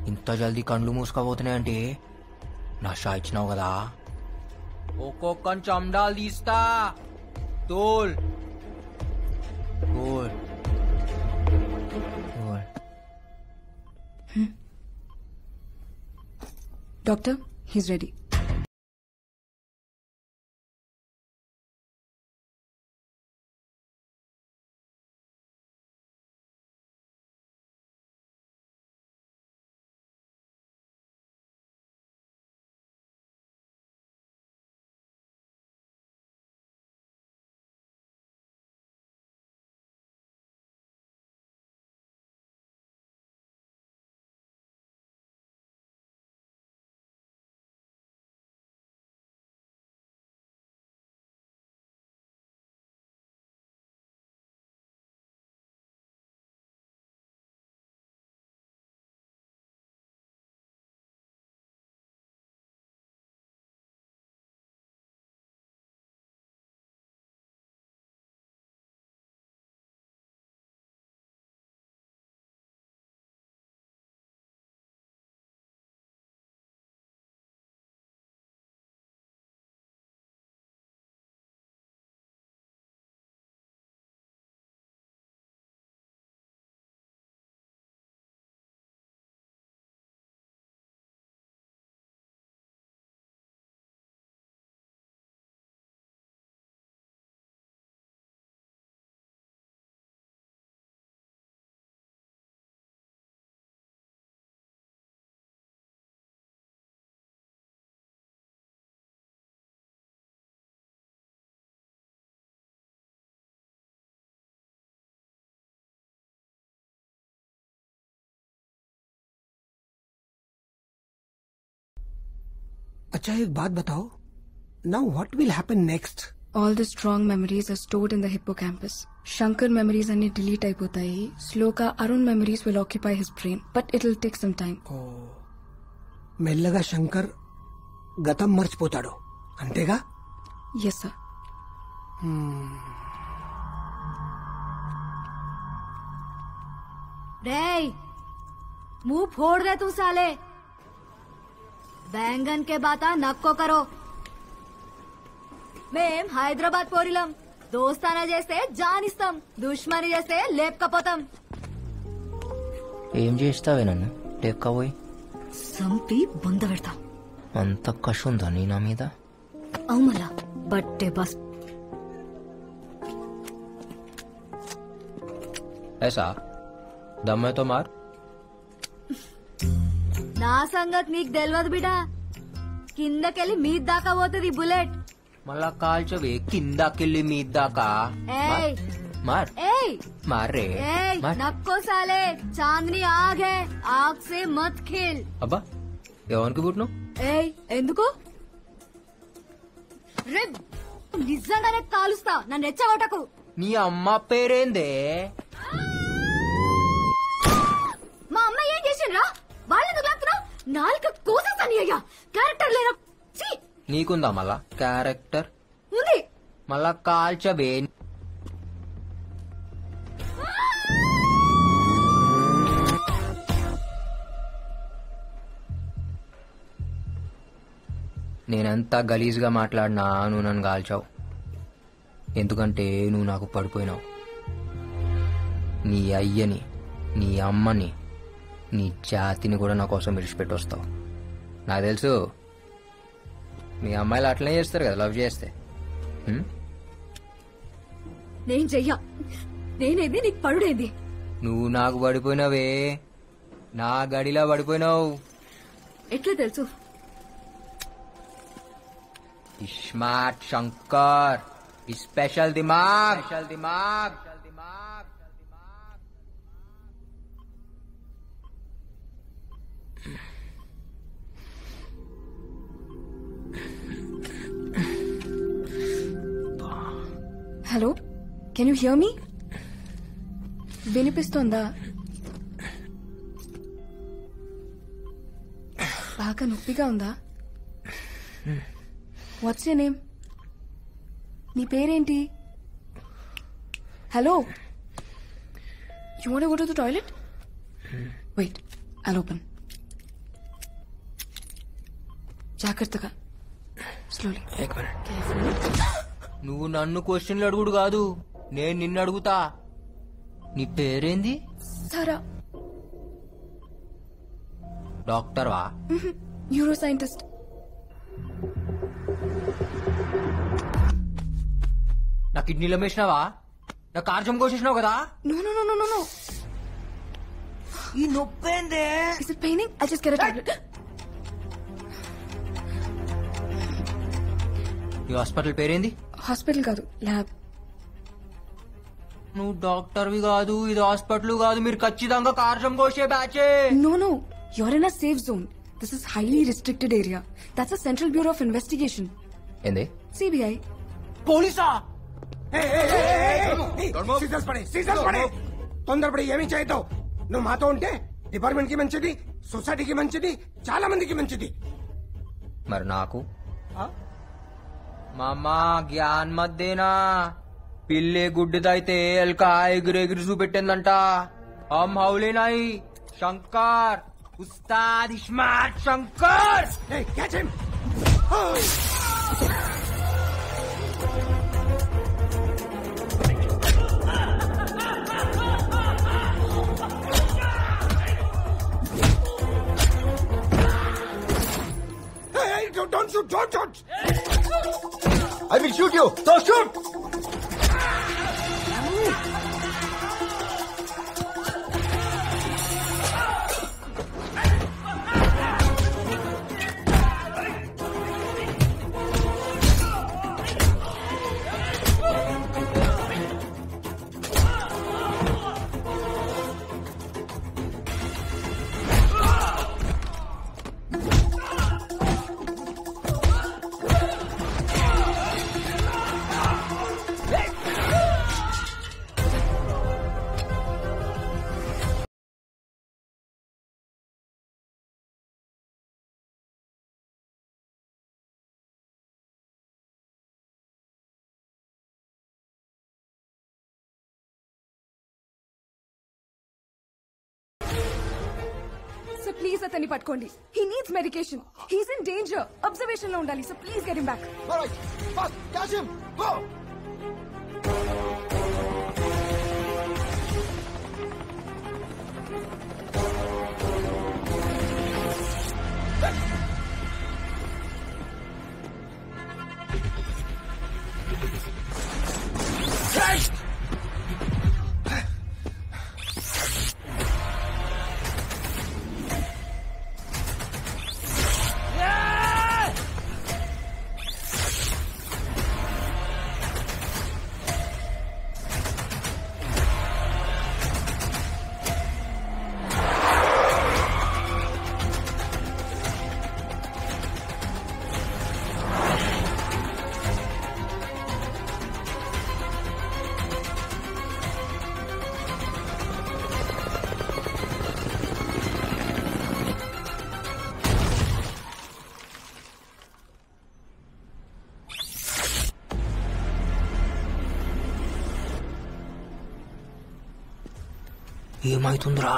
ఇంత జల్దీ కండ్లు మూసుకోబోతున్నాయంటే నషా ఇచ్చినావు కదా. ఒక్కొక్క చండాలు తీస్తా. తోల్ తోల్ తోల్. Doctor, he's ready. अच्छा एक बात बताओ, now what will happen next? All the strong memories are stored in the hippocampus. Shankar memories అన్ని డిలీట్ అయిపోతాయి. స్లోగా Arun memories will occupy his brain, but it will take some time. మెల్లగా శంకర్ గతం మర్చిపోతాడు అంతేగా? Yes sir. రేయ్ मुंह फोड़ दे तू साले. बैंगन के बाता नक्को करो. మేం హైదరాబాద్ పోరిలం. దోస్తానా చేస్తే జానిస్తాం, దుష్మని చేస్తే లేపకపోతాం. ఏం చేస్తావే నన్ను లేపకపోయి? సంపి బొంద పెడతాం. అంత కష ఉందా నీ నా మీద? అవుమలా బట్టే బస్. ऐसा दम है तो मार. నా సంగతి నీకు తెలియదు బిడా. కిందకెళ్ళి మీద దాకా పోతుంది బుల్లెట్. మళ్ళా కాల్చవే కిందకెళ్ళి మీద దాకా. ఏయ్ మార్ ఏయ్ మార్ రే ఏయ్ మార్. నక్కో సాలే. చాందనీ ఆగ్ హై, ఆగ్ సే మత్ ఖేల్. అబ్బా ఎవరికి పుట్టినావు? ఏయ్ ఎందుకు రే? నిజంగానే కాలుస్తా, నన్ను రెచ్చగొట్టకు. నీ అమ్మ పేరేందే? మా అమ్మ ఏం చేసిండ్రా? వాళ్ళెందుకు లాగుతున్నావు? నాలుక కోసేస్తాను అయ్యా. క్యారెక్టర్ లేరా? ఛీ! నీకుందా మళ్ళా క్యారెక్టర్? ఉంది. మళ్ళా కాల్చవే. నేనెంత గలీజ్గా మాట్లాడినా నువ్వు నన్ను కాల్చావు. ఎందుకంటే నువ్వు నాకు పడిపోయినావు. నీ అయ్యని, నీ అమ్మని, నీ జాతిని కూడా నా కోసం విడిచిపెట్టి వస్తావు. నాకు తెలుసు మీ అమ్మాయిలు అట్లనే చేస్తారు కదా లవ్ చేస్తే. నేను చెయ్యా. నేనేది నీకు పడుడేంది? నువ్వు నాకు పడిపోయినావే, నా గడిలా పడిపోయినావు. ఎట్లా తెలుసు? స్మార్ట్ శంకర్, స్పెషల్ దిమాగ్. Hello, can you hear me? వినిపిస్తోందా? బాగా నొప్పిగా ఉందా? What's your name? నీ పేరేంటి? Hello, you want to go to the toilet? Wait, I'll open. జాగ్రత్తగా, స్లోలీ. నువ్వు నన్ను క్వశ్చన్లు అడుగుడు కాదు, నేను నిన్ను అడుగుతా. నీ పేరేంది? సారా. డాక్టర్వా? Neuroscientist. నా కిడ్నీలో వేసినావా? నా కార్జం కోసేసినావు కదా? No no no no no. ఈ నొప్పేందే? Is it paining? I just get a tablet. ఈ హాస్పిటల్ పేరేంది? హాస్పిటల్ కాదు, ల్యాబ్. నువ్వు డాక్టర్వి కాదు, ఇది హాస్పిటల్ కాదు, మీరు ఖచ్చితంగా కార్జం కోసే బ్యాచే. No no, you're in a safe zone. This is highly restricted area. That's a central bureau of investigation. ఏంది? సిబిఐ. పోలీసా? తొందరపడి ఏమీ చేయొద్దు. నువ్వు మాతో ఉంటే డిపార్ట్మెంట్ కి మంచిది, సొసైటీకి మంచిది, చాలా మందికి మంచిది. మరి నాకు? మామా జ్ఞాన్ మధ్యేనా పిల్లే గుడ్డిదైతే ఎల్కా ఎగిరెగిరి చూపెట్టిందంట. హమ్ హౌలే నాయి శంకర్, ఉస్తాద్ smart Shankar. Don't shoot! Don't shoot! I will shoot you! Don't shoot! Please అతన్ని పట్టుకోండి. He needs medication. He's in danger. Observation లో ఉండాలి. So please get him back. ఏమైతుందిరా?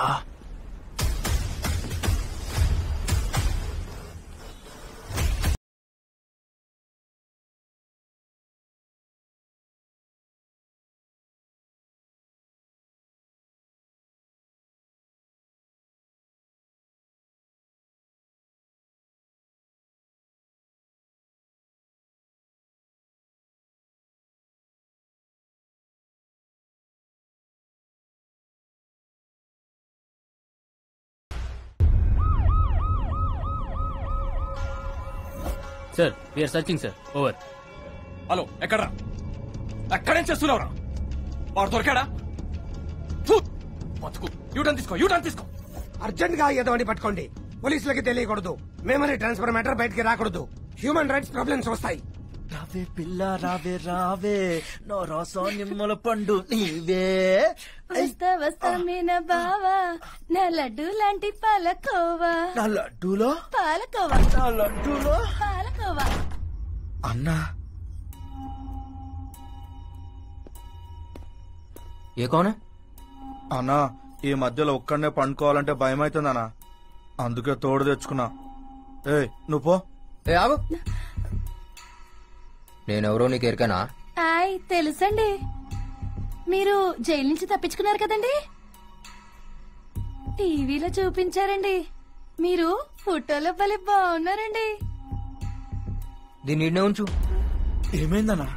Sir we're searching sir. Over. Hello, ఎక్కడ్రా? ఎక్కడేం చేస్తున్నావురా? వాడు దొరికాడా? ఫు! బతుకు. యూటర్న్ తీసుకో, యూటర్న్ తీసుకో. అర్జెంట్ గా ఎదవని పట్టుకోండి. పోలీసులకి తెలియకూడదు. మెమరీ ట్రాన్స్ఫర్ మ్యాటర్ బయటికి రాకూడదు. హ్యూమన్ రైట్స్ ప్రాబ్లమ్స్ వస్తాయి. రావే పిల్ల రావే రావే నో రసం నిమ్మల పండు నీవే. వస్తా వస్తా మీన బావా నా లడ్డు లాంటి పాలకోవా. నా లడ్డూలో పాలకోవా. నా లడ్డూలో పాలకోవా. అన్నా ఏ కోనే అన్నా, ఈ మధ్యలో ఒక్కడనే పండుకోవాలంటే భయం అవుతుందన్నా. అందుకే తోడు తెచ్చుకున్నా. ఏ నువ్వు పో. ఏ ఆగు. నేనెవరో నీకు ఎరికనా? ఆయ్ తెలుసండి. మీరు జైలు నుంచి తప్పించుకున్నారు కదండి. టీవీలో చూపించారండి. మీరు ఫోటోలో భలే బాగున్నారండి. దీన్ని ఈడనే ఉంచు. ఏమైందన్నా?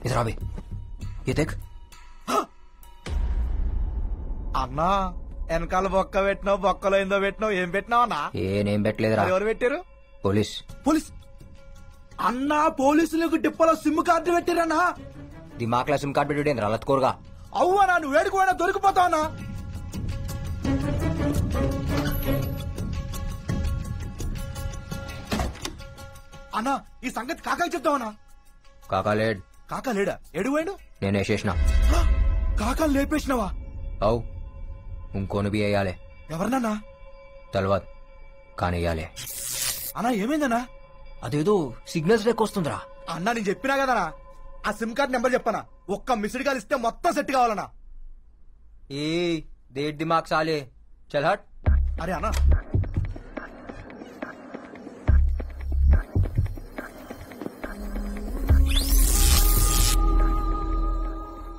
ఇది రాబే. ఎదక్ అన్నా, వెనకాల బొక్క పెట్టినావు, బొక్కలో ఏందో పెట్టినావు. ఏం పెట్టినావు అన్నా? ఏం పెట్టలేదురా. ఎవరు పెట్టారు? పోలీస్. పోలీస్ అన్నా, పోలీసులకు డిప్పలో సిమ్ కార్డు పెట్టిరన్నా. దిమాక్లా సిమ్ కార్డు పెట్టి రలత్కోరుగా. అవ్వనా, నువ్వు వేడుకోవడా దొరికిపోతావన్నా. అన్నా, ఈ సంగతి కాకాకి చెప్తావన్నా. కాకా లేడ్. కాకా లేడా? ఎడువాడు? నేనే చేసిన. కాకా లేపేసినావా? అవు ఇంకోని బి వేయాలి. ఎవరినన్నా? తెలవదు కానీ వేయాలి. అన్నా ఏమైందన్నా? అదేదో సిగ్నల్స్ లెక్క వస్తుందిరా. అన్నా నేను చెప్పినా కదనా, ఆ సిమ్ కార్డ్ నెంబర్ చెప్పనా. ఒక్క మిస్డ్ కాల్ ఇస్తే మొత్తం సెట్ కావాలన్నా. ఏ దేట్ దిమాగ్ సాలే. చల్ హట్. అరే అన్నా,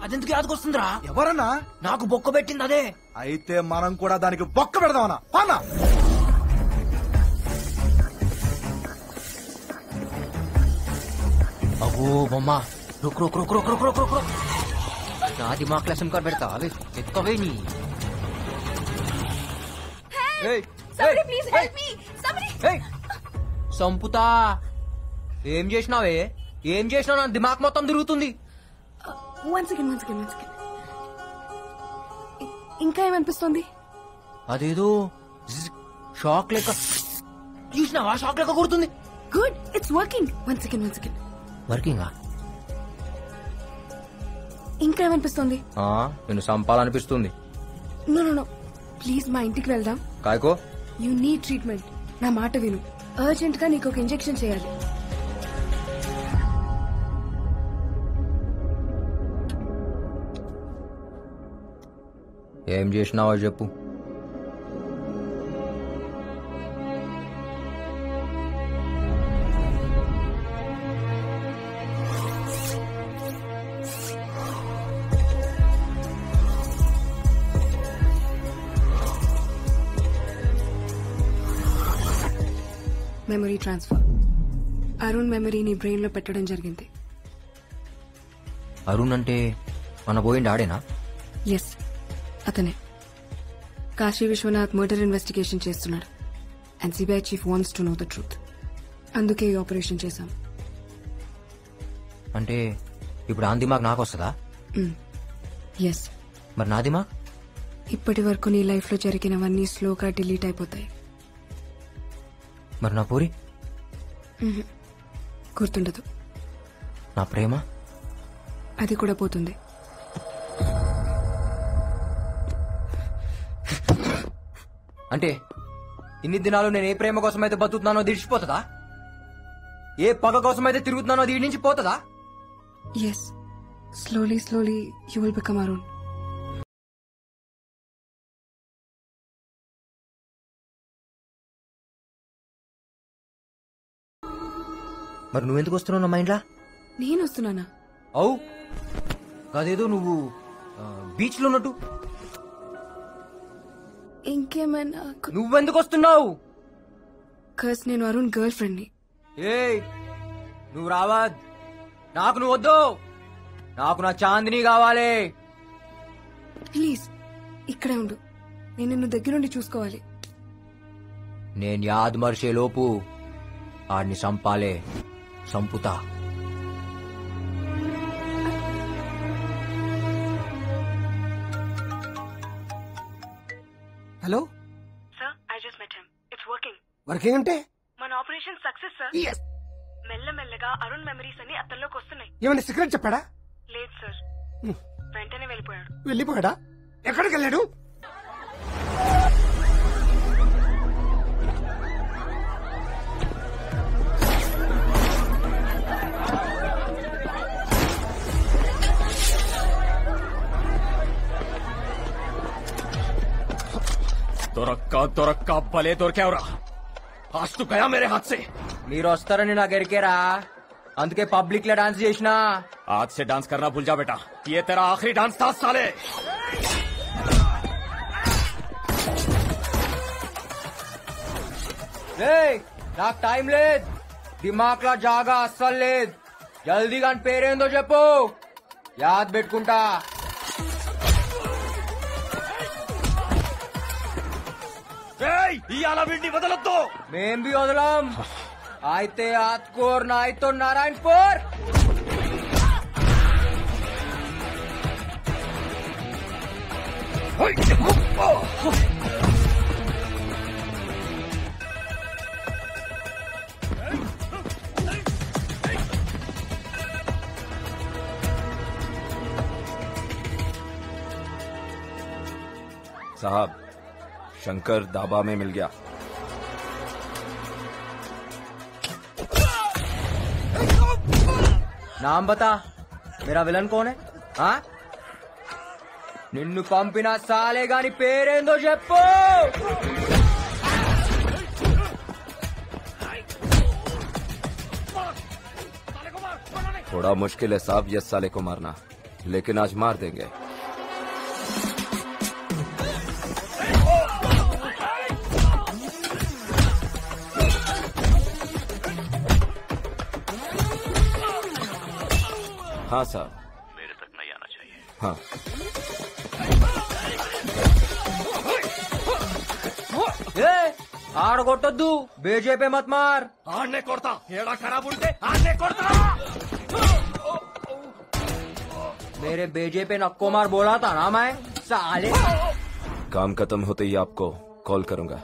అదెందుకు యాదకొస్తుందిరా? ఎవరన్నా? నాకు బొక్క పెట్టింది అదే. అయితే మనం కూడా దానికి బొక్క పెడదామన్నా. అన్నా అగో బొమ్మ. రుక్ రుక్ రుక్ రుక్ రుక్ రుక్ రుక్ రుక్. నా దిమాగ్ సిమ్ కార్డ్ పెడతా. అవి ఎక్కవే నీ. సంపుతా. ఏం చేసినావే? ఏం చేసినావు? నా దిమాగ్ మొత్తం తిరుగుతుంది. One second. ఇంకా ఏమనిపిస్తుంది? అదేదో షాక్ లెక్క. చూసినావా? షాక్ లెక్క కొడుతుంది. Good, it's working. One second. వర్కింగా? ఇంకా ఏమనిపిస్తుంది? నేను సంపాలనిపిస్తుంది. నో ప్లీజ్ మా ఇంటికి వెళ్దాం. కాయకో. You need treatment. నా మాట విను. అర్జెంట్ గా నీకు ఒక ఇంజెక్షన్ చేయాలి. ఏం చేసినావో చెప్పు. Memory transfer. అరుణ్ మెమరీని బ్రెయిన్ లో పెట్టడం జరిగింది. అరుణ్ అంటే మన పోయిండి ఆడేనా? ఎస్, అతనే. కాశీ విశ్వనాథ్ మర్డర్ ఇన్వెస్టిగేషన్ చేస్తున్నాడు. And CBI chief wants to know the truth. అందుకే ఈ ఆపరేషన్ చేశాం. అంటే ఇప్పుడు ఆన్ దిమాగ్ నాకు వస్తుందా? ఎస్. మరి నా దిమాగ్? ఇప్పటి వరకు నీ లైఫ్ లో జరిగినవన్నీ స్లోగా డిలీట్ అయిపోతాయి. మరి నా పూరి? గుర్తుండదు. నా ప్రేమ? అది కూడా పోతుంది. అంటే ఇన్ని దినాలు నేను ఏ ప్రేమ కోసం అయితే బతుకుతున్నానో దిడిచిపోతుందా? ఏ పగ కోసం అయితే తిరుగుతున్నానో దీని నుంచి పోతుందా? Yes, slowly slowly you will become Arun. మరి నువ్వెందుకు వస్తున్నావు నా మైండ్లా? నేను వస్తున్నానా? అవు కాదేదో నువ్వు బీచ్ లో ఉన్నట్టు. ఇంకేమైనా? నువ్వెందుకు వస్తున్నావు? కస్ నేను అరుణ్ గర్ల్ ఫ్రెండ్ ని. ఏయ్ నువ్వు రావా? నాకు నువ్వు వద్దు. నాకు నా చాందిని కావాలి. ప్లీజ్ ఇక్కడే ఉండు. నేను నిన్ను దగ్గరుండి చూసుకోవాలి. నేను యాద్ మర్చే లోపు ఆడిని సంపాలే. సంపుతా. Hello sir, I just met him. It's working. Working అంటే? మన ఆపరేషన్ సక్సెస్ సార్. మెల్లమెల్లగా అరుణ్ మెమరీస్ అన్ని అతల్లోకి వస్తున్నాయి. ఏమన్నా సీక్రెట్ చెప్పాడా? లేదు సార్, వెంటనే వెళ్ళిపోయాడు. వెళ్ళిపోయాడా? ఎక్కడికి వెళ్ళాడు? దొరక్క భలే దొరికావురా. आज तो गया मेरे हाथ से. మీరు వస్తారని నాకు ఎరికేరా, అందుకే పబ్లిక్ లో డాన్స్ చేసినా. आज से डांस करना भूल जा बेटा. ये तेरा आखिरी डांस था साले. నాకు టైం లేదు. దిమాగ్ లా జాగా అస్సలు లేదు. జల్దీగా పేరేందో చెప్పు, యాద్ పెట్టుకుంటా. ఇవాళ వీడిని వదలొద్దు. మేం బి వదలం. అయితే ఆత్కూర్ నా అయితే నారాయణపూర్. साहब, शंकर दाबा में मिल गया. नाम बता, मेरा विलन कौन है? हाँ, నిన్ను పంపిన సాలే గాని పేరేందో చెప్పు. थोड़ा मुश्किल है साहब ये साले को मारना, लेकिन आज मार देंगे. हाँ साहब, मेरे तक नहीं आना चाहिए. हाँ. ఆడగొట్టొద్దు, బీజేపీ మత్ మార్. ఆడనే కొడతా, ఏడా ఖరాబ్ ఉంటే ఆడనే కొడతా. मेरे बीजेपी नक्को मार बोला था ना मैं, साले. काम खत्म होते ही आपको कॉल करूंगा.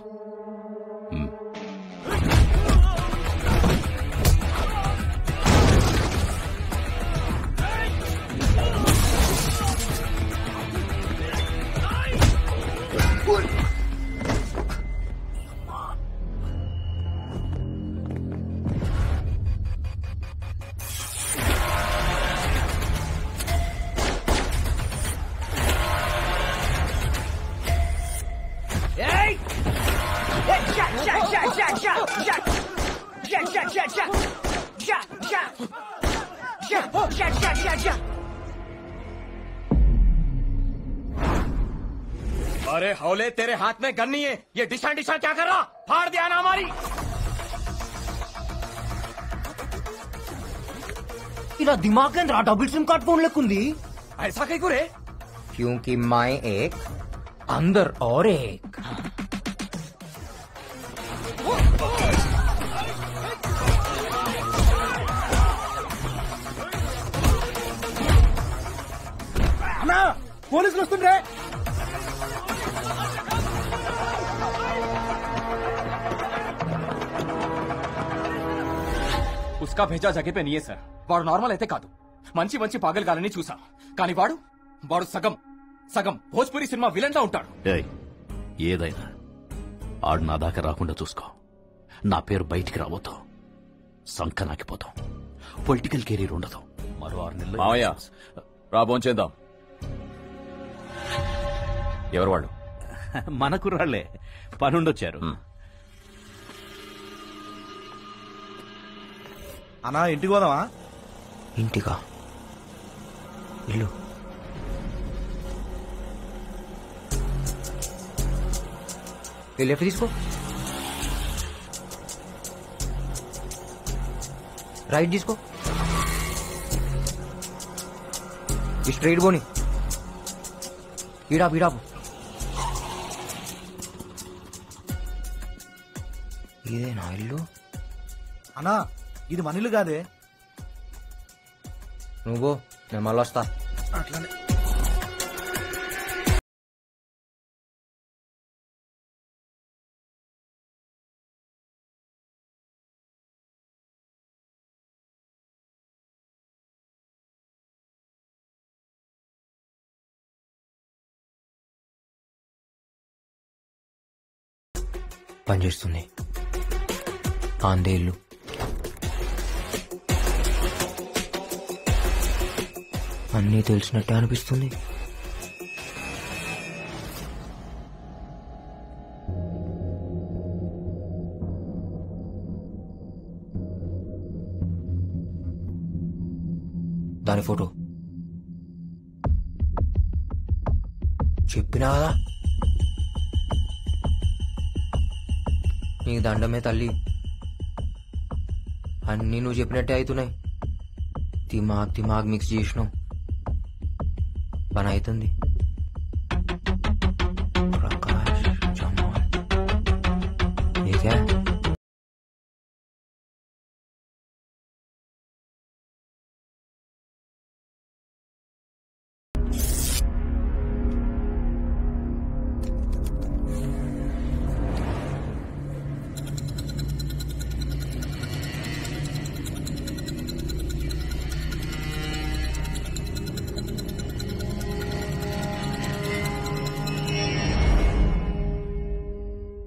अरे हौले, तेरे हाथ में गन नहीं है, ये डिशा डिशा क्या कर रहा? फाड़ दिया ना हमारी. ఇలా దిమాగ్ కేంద్ర డబుల్ सिम कार्ड फोन लेकुंदी ऐसा कहीं को रे क्योंकि मैं एक अंदर और एक అన్నా పోలీసులు వస్తుండ్రే उसका भेजा जगह पे नहीं है सर వాడు నార్మల్ అయితే కాదు మంచి మంచి పాగల్గాలని చూసా కానీ వాడు సగం సగం భోజ్పురి సినిమా విలన్ లా ఉంటాడు ఏదైనా ఆడు నా దాకా రాకుండా చూసుకో నా పేరు బయటికి రాబోతాం సంకనాకిపోతాం పొలిటికల్ కెరీర్ ఉండదు మరో 6 నెలలు మావయ్య రాబోంచేద్దాం ఎవరు వాళ్ళు మన కుర్రాళ్లే పనుండొచ్చారు అన్నా ఇంటికి పోదామా ఇంటికా ఇల్లు లెఫ్ట్ తీసుకో రైట్ తీసుకో స్ట్రైట్ పోని ఈడాపు ఈడాపు ఇదేనా ఇల్లు అన్నా ఇది మన ఇల్లు కాదే నువ్వు నేను మళ్ళీ వస్తా అట్లానే పనిచేస్తుంది ఆందే ఇల్లు అన్నీ తెలిసినట్టే అనిపిస్తుంది దాని ఫోటో చెప్పినా కదా నీకు దండమే తల్లి అన్నీ నువ్వు చెప్పినట్టే అవుతున్నాయి దిమాగ్ మిక్స్ చేసినావు పని అవుతుంది ప్రకాష్ జమాల్ ఏకా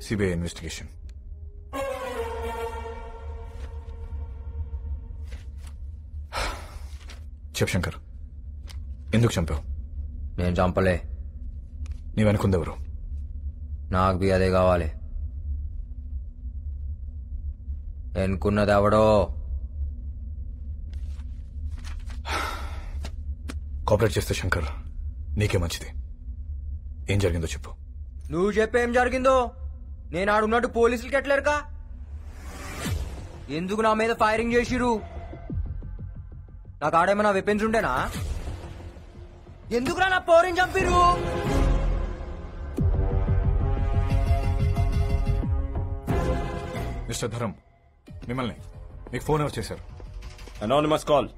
సిబిఐ ఇన్వెస్టిగేషన్ చెప్ శంకర్ ఎందుకు చంపావు నేను చంపలే నీవనుకుందెవరు నాకు బి అదే కావాలి ఎన్నుకున్నది ఎవడో కోఆపరేట్ చేస్తే శంకర్ నీకే మంచిది ఏం జరిగిందో చెప్పు నువ్వు చెప్పేం జరిగిందో నేను ఆడున్నట్టు పోలీసులకి ఎట్లేరుకా ఎందుకు నా మీద ఫైరింగ్ చేసిరు నాకు ఆడేమన్నా వెపన్స్ ఉంటేనా ఎందుకురా నా పోరిని చంపిరు మిస్టర్ ధరం మిమ్మల్ని మీకు ఫోన్ ఎవరు చేశారు అనానిమస్ కాల్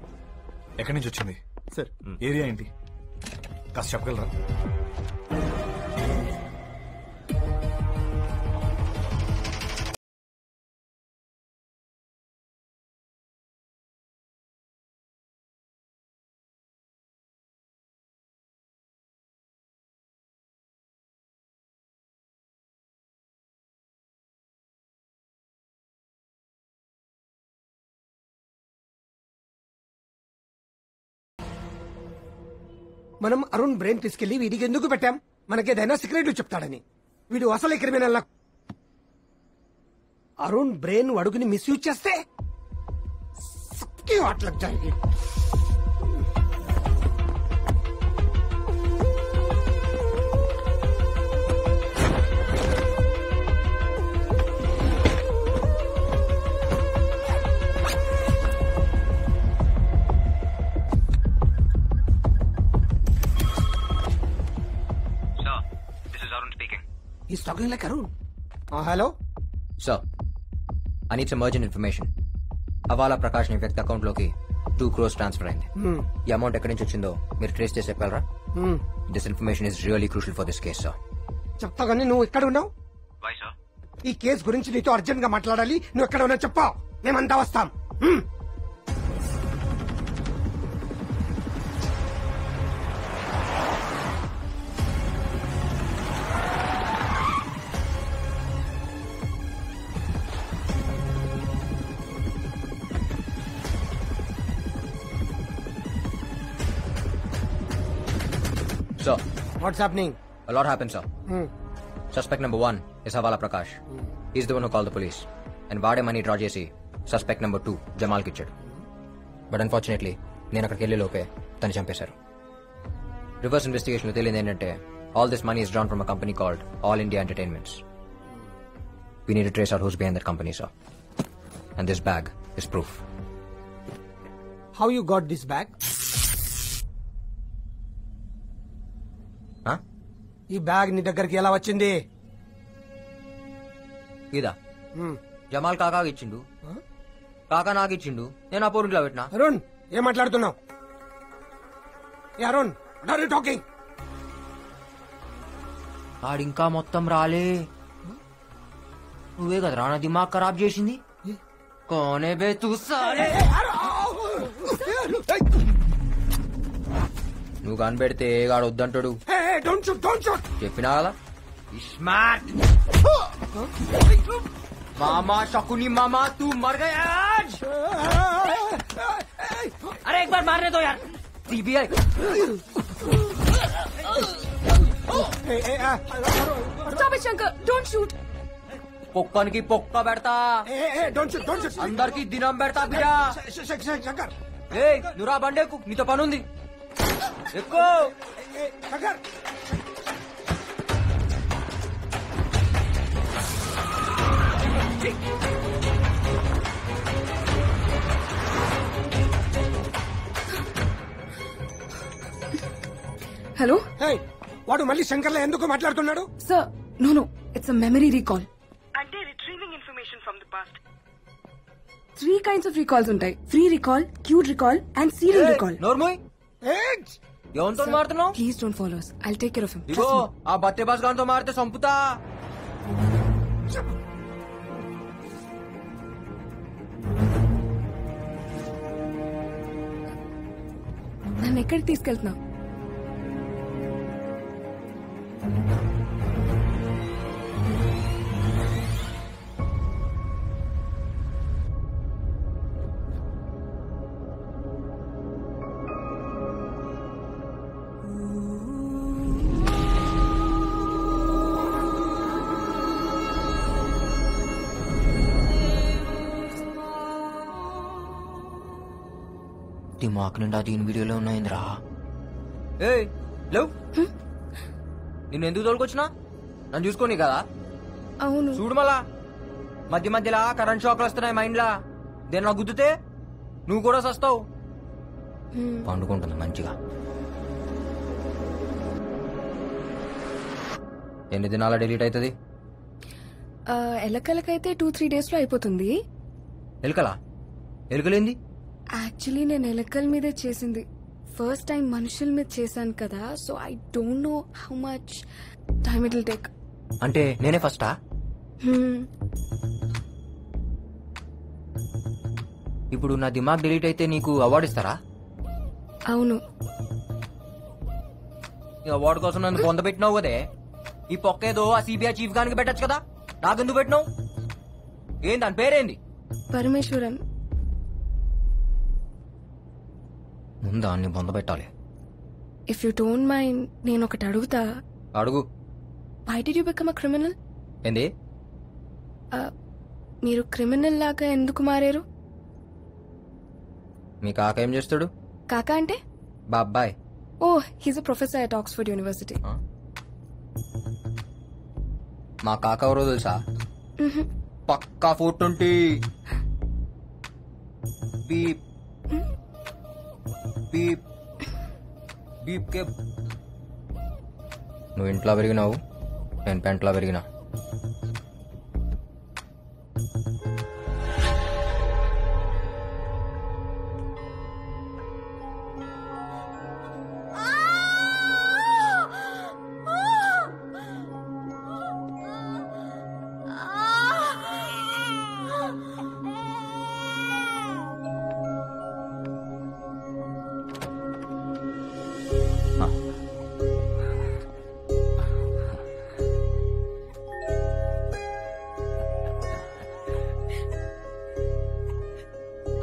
ఎక్కడి నుంచి వచ్చింది సార్ ఏరియా ఏంటి కాస్త చెప్పగలరా మనం అరుణ్ బ్రెయిన్ తీసుకెళ్లి వీడికి ఎందుకు పెట్టాం మనకేదైనా సీక్రెట్లు చెప్తాడని వీడు అసలు క్రిమినల్ అరుణ్ బ్రెయిన్ అడుగుని మిస్యూజ్ చేస్తే అట్లా జరిగి Arun speaking. He's talking like Arun. Hello? Sir, I need some urgent information. Havala Prakash ని వ్యక్తి అకౌంట్ లోకి 2 crores ట్రాన్స్ఫర్ అయింది. ఈ అమౌంట్ ఎక్కడి నుంచి వచ్చిందో మీరు ట్రేస్ చేసి చెప్పగలరా? This information is really crucial for this case, sir. చెప్తా కానీ నువ్వు ఎక్కడ ఉన్నావు? Why, sir? ఈ కేసు గురించి నీతో అర్జెంట్ గా మాట్లాడాలి. నువ్వు ఎక్కడ ఉన్నావు చెప్పా, మేమంతా వస్తాం. Sir. What's happening? A lot happened, sir. Suspect number 1 is Havala Prakash. He's the one who called the police. And వాడే మనీ డ్రా చేసి suspect number 2 జమాల్కి ఇచ్చాడు. బట్ అన్ఫార్చునేట్లీ నేను అక్కడికి వెళ్లే లోపే తను చంపేశారు. రివర్స్ ఇన్వెస్టిగేషన్ లో తేలింది ఏంటంటే all this money is drawn from a company called all India entertainments. We need to trace out who's behind that company, sir. And this bag is proof. How you got this bag? ఈ bag నీ దగ్గరికి ఎలా వచ్చింది? ఇదా జమాల్ కాకా ఇచ్చిండు, కాకా నాకు ఇచ్చిండు, నేను ఆ పోరింట్లో పెట్టినా. అరుణ్ ఏం మాట్లాడుతున్నావు? Arun what are you talking? ఆడింకా మొత్తం రాలే. నువ్వే కదా రానా దిమాగ్ ఖరాబ్ చేసింది. కోనే బే తూ సాలే. నువ్వు కనిపెడితే గాడు వద్దంటాడు. చెప్పినా కదా స్మార్ట్ మామా शकुनी मामा तू मर गया आज. अरे एक बार मारने दो यार. CBI Stop it, Shankar. Don't shoot. పొక్కనికి పొక్క పెడతా, అందరికి దినం పెడతా బిడ్డా. ఏయ్ నువ్వు రా బండేకు, నీతో పనుంది. ఎక్కువ హలో. వాడు మళ్ళీ శంకర్లో ఎందుకు మాట్లాడుతున్నాడు? Sir no it's a memory recall. అంటే retrieving information from the past. 3 kinds of recalls ఉంటాయి: free recall, cued recall and serial recall. నోర్మోయ్ ఎవరితో మారుతున్నావు? Please don't follow us. I'll take care of him. ఇగో ఆ బత్తే బాస్ గారితో మారితే సంపుతా. నన్ను ఎక్కడికి తీసుకెళ్తున్నావు? దిమాక్ నిండా దీని వీడియోలో ఉన్నాయిందిరా. ఏయ్ లేవు, నిన్ను ఎందుకు తోలుకొచ్చినా? నన్ను చూసుకోని కదా. అవును చూడు మళ్ళా మధ్య మధ్యలా కరెంట్ షాక్లు వస్తున్నాయి మైండ్ లా. దేని నాకు గుద్దుతే నువ్వు కూడా సస్తావు. పండుకుంటుంది మంచిగా. ఎన్ని దినాల డిలీట్ అవుతుంది? ఎలకలకైతే 2-3 days లో అయిపోతుంది. ఎలుకలా? ఎలుకలేంది? యాక్చువల్లీ నేను ఎలకల మీదే చేసింది. ఫస్ట్ టైం మనుషుల మీద చేశాను కదా, so I don't know how much time it will take. అంటే నేనే ఫస్టా? ఇప్పుడు నా దిమాగ్ డిలీట్ అయితే నీకు అవార్డు ఇస్తారా? అవును. ఈ అవార్డు కోసం నన్ను పొందబెట్టినావు కదే. ఈ పొక్కేదో ఆ సిబిఐ చీఫ్ గానికి పెట్టచ్చు కదా, నాకెందుకు పెట్టినావు? ఏంది దాని పేరేంది? పరమేశ్వరన్. ముందు దాన్ని పొందబెట్టాలి. ఇఫ్ యూ డోంట్ మైండ్ నేను ఒకటి అడుగుతా. అడుగు. Why did you become a criminal? ఏంది? మీరు క్రిమినల్ లాగా ఎందుకు మారారు? మీ కాక ఏం చేస్తాడు? కాకా అంటే? బాబాయ్. Oh he's a professor at Oxford University. మా కాక ఎవరో తెలుసా? పక్కా 420. బీప్ బీప్ బీప్ కే. నువ్వు ఇంట్లో పెరిగినావు, నేను పెంట్లో పెరిగిన.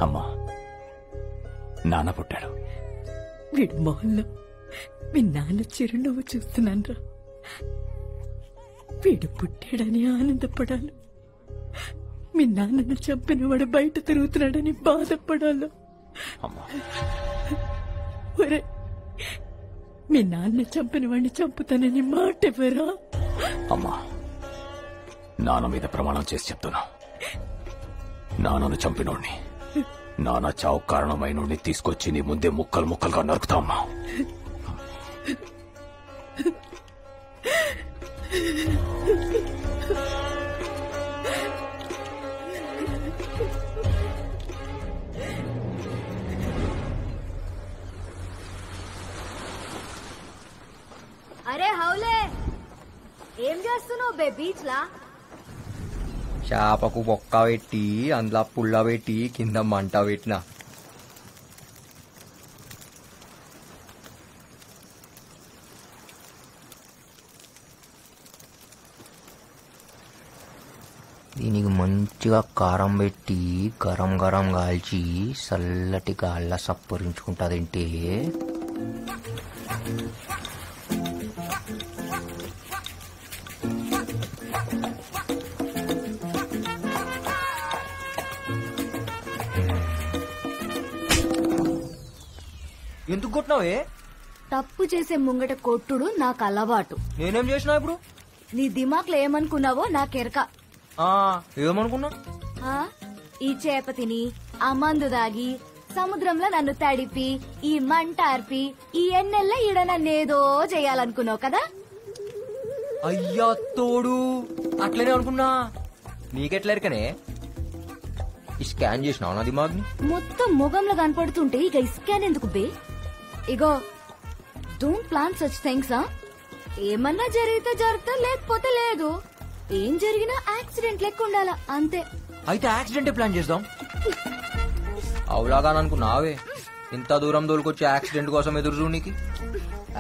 అమ్మా, నాన్న పుట్టాడు. వీడి మొహంలో మీ నాన్న చిరునవ్వు చూస్తున్నాన్రా. వీడు పుట్టాడని ఆనందపడాలి, మీ నాన్నను చంపిన వాడు బయట తిరుగుతున్నాడని బాధపడాలి. ఒరే, మీ నాన్న చంపిన వాడిని చంపుతానని మాట ఎవరా? అమ్మా, నాన్న మీద ప్రమాణం చేసి చెప్తున్నా, నాన్నను చంపినోడిని, నాన్న చావు కారణమైనోడిని తీసుకొచ్చి నీ ముందే ముక్కలు ముక్కలుగా నరుకుతా అమ్మా. అరే హౌలే, ఏం చేస్తున్నావు బే బీచ్ లా? చేపకు బొక్క పెట్టి అందులో పుల్ల పెట్టి కింద మంట పెట్టిన. దీనికి మంచిగా కారం పెట్టి గరం గరం కాల్చి చల్లటి గాళ్ళ సప్పరించుకుంటాదంటే ఎందుకు కొట్టినావే? తప్పు చేసే ముంగట కొట్టుడు నాకు అలవాటు. నేనేం చేసినా ఇప్పుడు? నీ దిమాక్లో ఏమనుకున్నావో నాకెరక. ఏమనుకున్నా? ఈ చేప తిని, ఆ మందు దాగి, సముద్రంలో నన్ను తడిపి, ఈ మంట ఆర్పి, ఈ ఎన్నెల్ల ఈడ నన్నేదో చేయాలనుకున్నావు కదా? అయ్యా తోడు, అట్లనే అనుకున్నా. నీకెట్లెరకనే? ఈ స్కాన్ చేసినావు నా దిమాగ్ని? మొత్తం ముఖంలో కనపడుతుంటే ఇక ఈ స్కాన్ ఎందుకు బే? ఇగో, డోంట్ ప్లాన్ సచ్ థింగ్స్. ఏమన్నా జరిగితే జరుగుతా, లేకపోతే లేదు. ఏం జరిగినా యాక్సిడెంట్ లెక్క ఉండాలా, అంతే. అయితే యాక్సిడెంట్ ప్లాన్ చేద్దాం. అవులాగా అనుకున్నావే, ఇంత దూరం దోలుకొచ్చి యాక్సిడెంట్ కోసం ఎదురు చూనికి.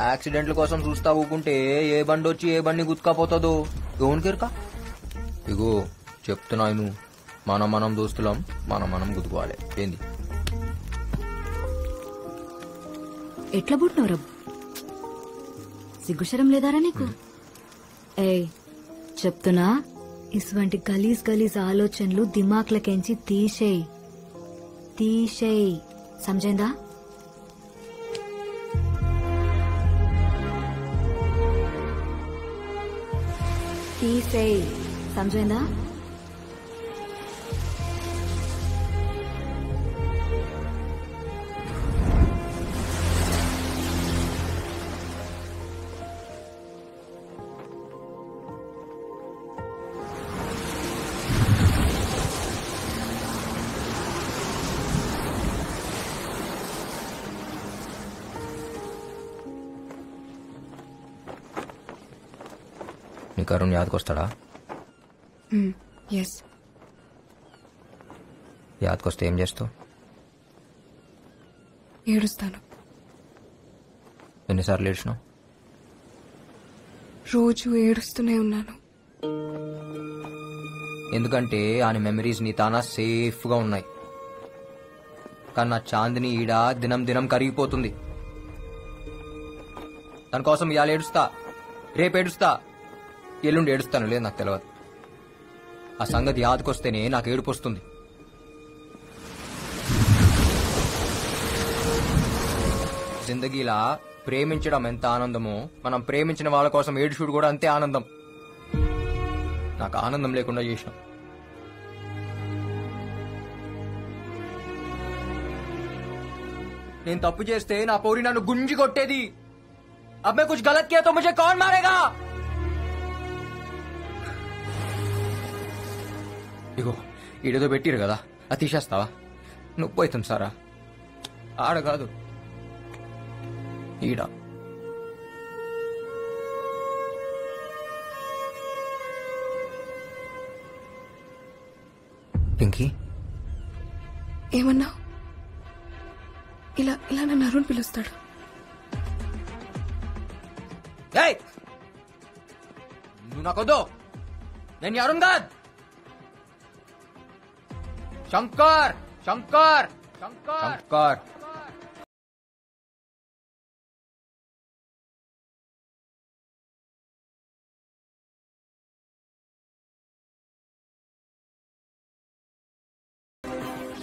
యాక్సిడెంట్ల కోసం చూస్తా ఊకుంటే ఏ బండి వచ్చి ఏ బండి గుత్తుకపోతుందో ఎవరికెరక. ఇగో చెప్తున్నాను, మనం దోస్తులం, మనం గుద్దుకోవాలి. ఏంది? ఎట్లా పుట్టినవరా? సిగ్గుశరం లేదారా నీకు? ఏయ్ చెప్తున్నా, ఇటువంటి గలీజ్ ఆలోచనలు దిమాక్లకెంచి తీసేయ్. సమజైందా? తీసేయ్, సమజైందా? నీకు అరుణ్ యాదకొస్తాడా? ఎస్. యాదకొస్తే ఏం చేస్తావు? ఏడుస్తాను. ఎన్నిసార్లు ఏడ్చినావు? రోజు ఏడుస్తూనే ఉన్నాను. ఎందుకంటే ఆయన మెమరీస్ నీ తానా సేఫ్ గా ఉన్నాయి. కానీ నా చాందిని ఈడ దినం దినం కరిగిపోతుంది. తన కోసం ఇవాళ ఏడుస్తా, రేపు ఏడుస్తా, ఎల్లుండి ఏడుస్తాను, లేదు నాకు తెలియదు. ఆ సంగతి యాదకొస్తేనే నాకు ఏడుపు వస్తుంది. జిందగీలా ప్రేమించడం ఎంత ఆనందమో, మనం ప్రేమించిన వాళ్ళ కోసం ఏడుచుడు కూడా అంతే ఆనందం. నాకు ఆనందం లేకుండా చేసిన. నేను తప్పు చేస్తే నా పౌరి నన్ను గుంజి కొట్టేది. अब मैं कुछ गलत किया तो मुझे कौन मारेगा? ఇగో ఈడేదో పెట్టిరు కదా అది తీసేస్తావా? నొప్పి అవుతుంది సారా. ఆడ కాదు ఈడ. పింకీ ఏమన్నా? ఇలా ఇలా నన్ను అరుణ్ పిలుస్తాడు. నువ్వు నాకొద్దు, నేను అరుణ్ కాదు. శంకర్ శంకర్ శంకర్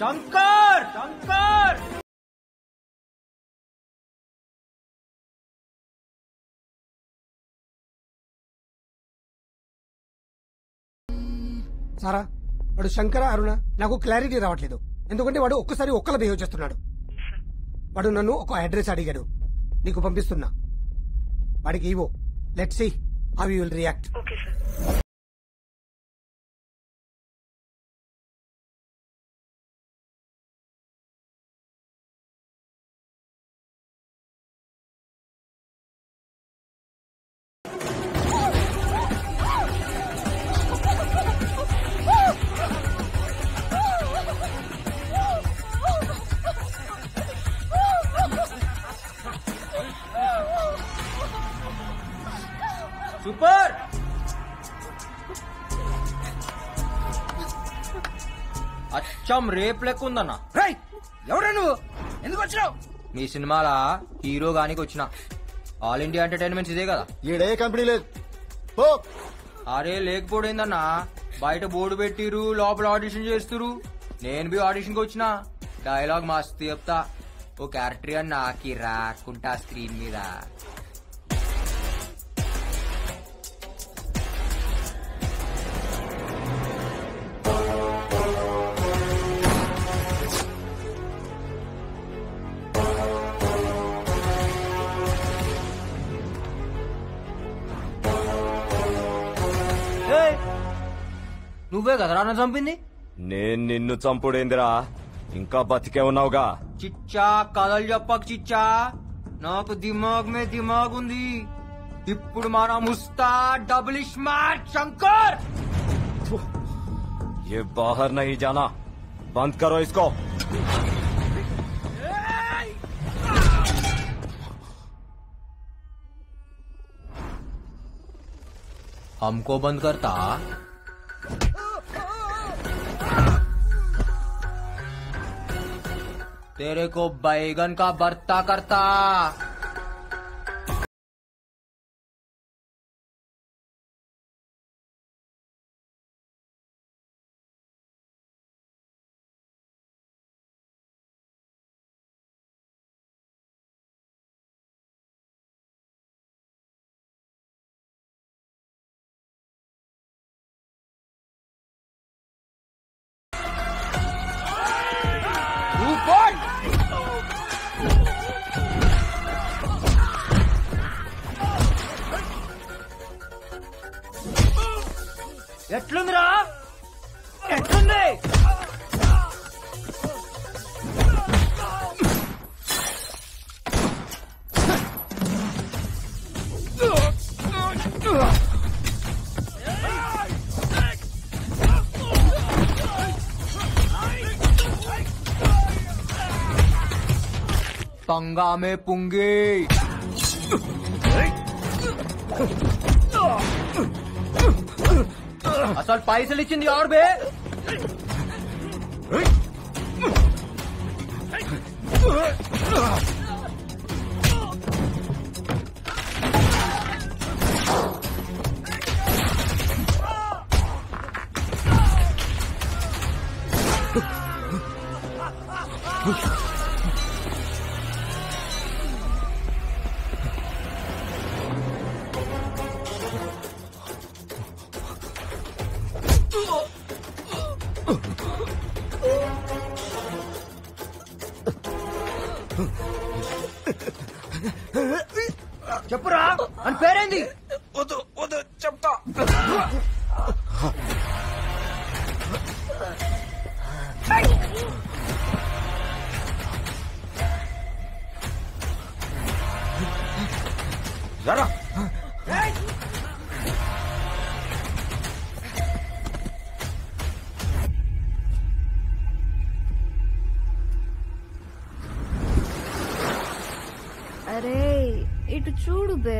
శంకర్ శంకర్ సారా వాడు శంకర అరుణ నాకు క్లారిటీ రావట్లేదు. ఎందుకంటే వాడు ఒక్కసారి ఒక్కలా బిహేవ్ చేస్తున్నాడు. వాడు నన్ను ఒక అడ్రస్ అడిగాడు, నీకు పంపిస్తున్నా. వాడికి ఇవో, let's see how you will react. Super. అచ్చం రేప్ లెక్క ఉందన్నా. ఎవరా నువ్వు? ఎందుకు వచ్చినావు? మీ సినిమాలా హీరో గానికి వచ్చిన. ఆల్ ఇండియా ఎంటర్టైన్మెంట్స్ ఇదే కదా. ఈడే కంపెనీ లేదు. అరే లేకపోయిందన్నా, బయట బోర్డు పెట్టిరు, లోపల ఆడిషన్ చేస్తురు. నేను బి ఆడిషన్ కి వచ్చిన. డైలాగ్ మస్తు చెప్తా. ఓ క్యారెక్టర్ అని నాకి రాకుంటా స్క్రీన్ మీద. నువ్వే కదరా నన్ను చంపింది? నేను నిన్ను చంపుడేందిరా, ఇంకా బతికే ఉన్నావుగా. చిచ్చా కథలు చెప్పకు చిచ్చా, నాకు దిమాగ్ మే దిమాగ్ ఉంది. ఇప్పుడు మన ముస్తా డబుల్ స్మార్ట్ శంకర్. ये बाहर नहीं जाना, बंद करो इसको. हमको बंद करता? तेरे को बैगन का भरता करता. ఎట్లుందిరా? ఎట్లుంది? पंगा में पुंगी. అసలు పైసలు ఇచ్చింది ఎవరు బే? చెప్పురా, అని పేరేంది? వద్దు వద్దు చెప్తా. ఇటు చూడు బే.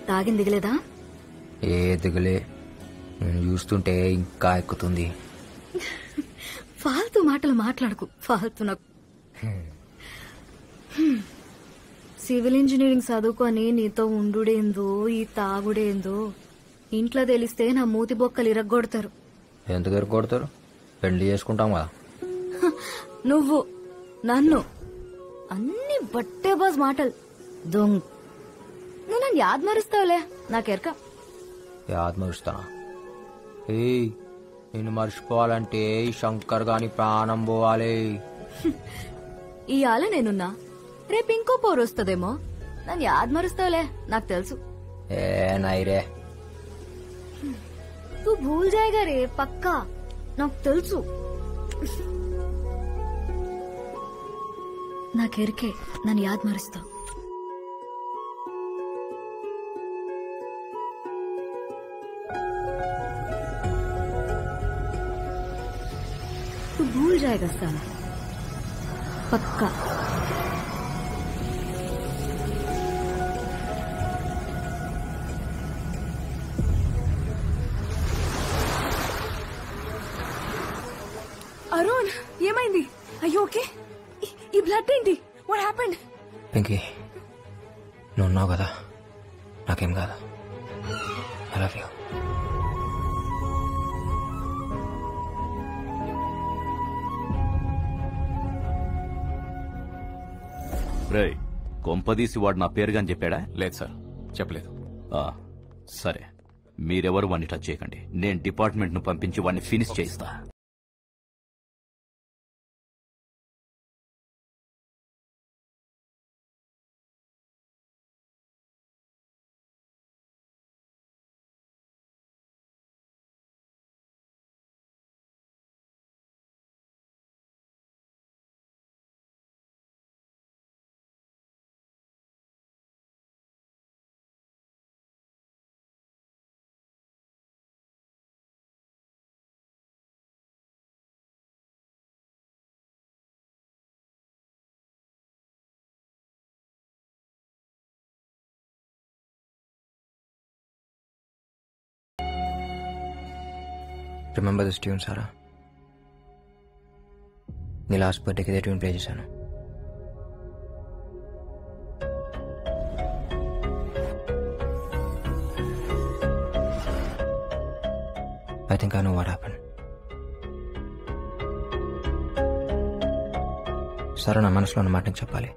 తాగింది దిగలేదా? ఏ దిగలే, నేను చూస్తుంటే ఇంకా ఎక్కుతుంది. ఫాల్తూ మాటలు మాట్లాడకు, ఫాల్తూ నాకు. సివిల్ ఇంజనీరింగ్ చదువుకొని నీతో ఉండుడేందో ఈ తాగుడేందో ఇంట్లో తెలిస్తే నా మూతి బొక్కలు ఇరగ్గొడతారు. ఎందుకు ఇరగొడతారు? పెళ్లి చేసుకుంటాం కదా. నువ్వు నన్ను అన్ని బట్టే బాజ్ మాటలు దొంగ. నువ్వు నన్ను యాద్ మరుస్తావులే, నాకెరక. యాద్ మరుస్తానా? నేను మర్చిపోవాలంటే ఈ శంకర్ గాని ప్రాణం పోవాలి. ఇవాళ నేనున్నా, రేపు ఇంకో పోరు వస్తుందేమో. నన్ను యాద్ మరుస్తావులే, నాకు తెలుసు. ఏ నైరే, తూ భూల్ జాయేగా రే, పక్కా నాకు తెలుసు. నాకెరికే నన్ను యాద్ మరుస్తావు. तू भूल जाएगा साला, पक्का. అరుణ్, ఏమైంది? అయ్యో ఓకే. ఈ బ్లడ్ ఏంటి? What happened? పింకీ, నువ్వు ఉన్నావు కదా, నాకేం కాదు. I love you. రే, కొంపదీసి వాడు నా పేరుగాని చెప్పాడా? లేదు సార్, చెప్పలేదు. సరే, మీరెవరు వాడిని టచ్ చేయకండి. నేను డిపార్ట్మెంట్ ను పంపించి వాడిని ఫినిష్ చేయిస్తా. రిమెంబర్ దిస్ ట్యూన్ సారా? నీ లాస్ట్ బర్త్డేకి ఇదే ట్యూన్ ప్లే చేశాను. I think I know what happened. సరే, నా మనసులో ఉన్న మాట నీకు చెప్పాలి.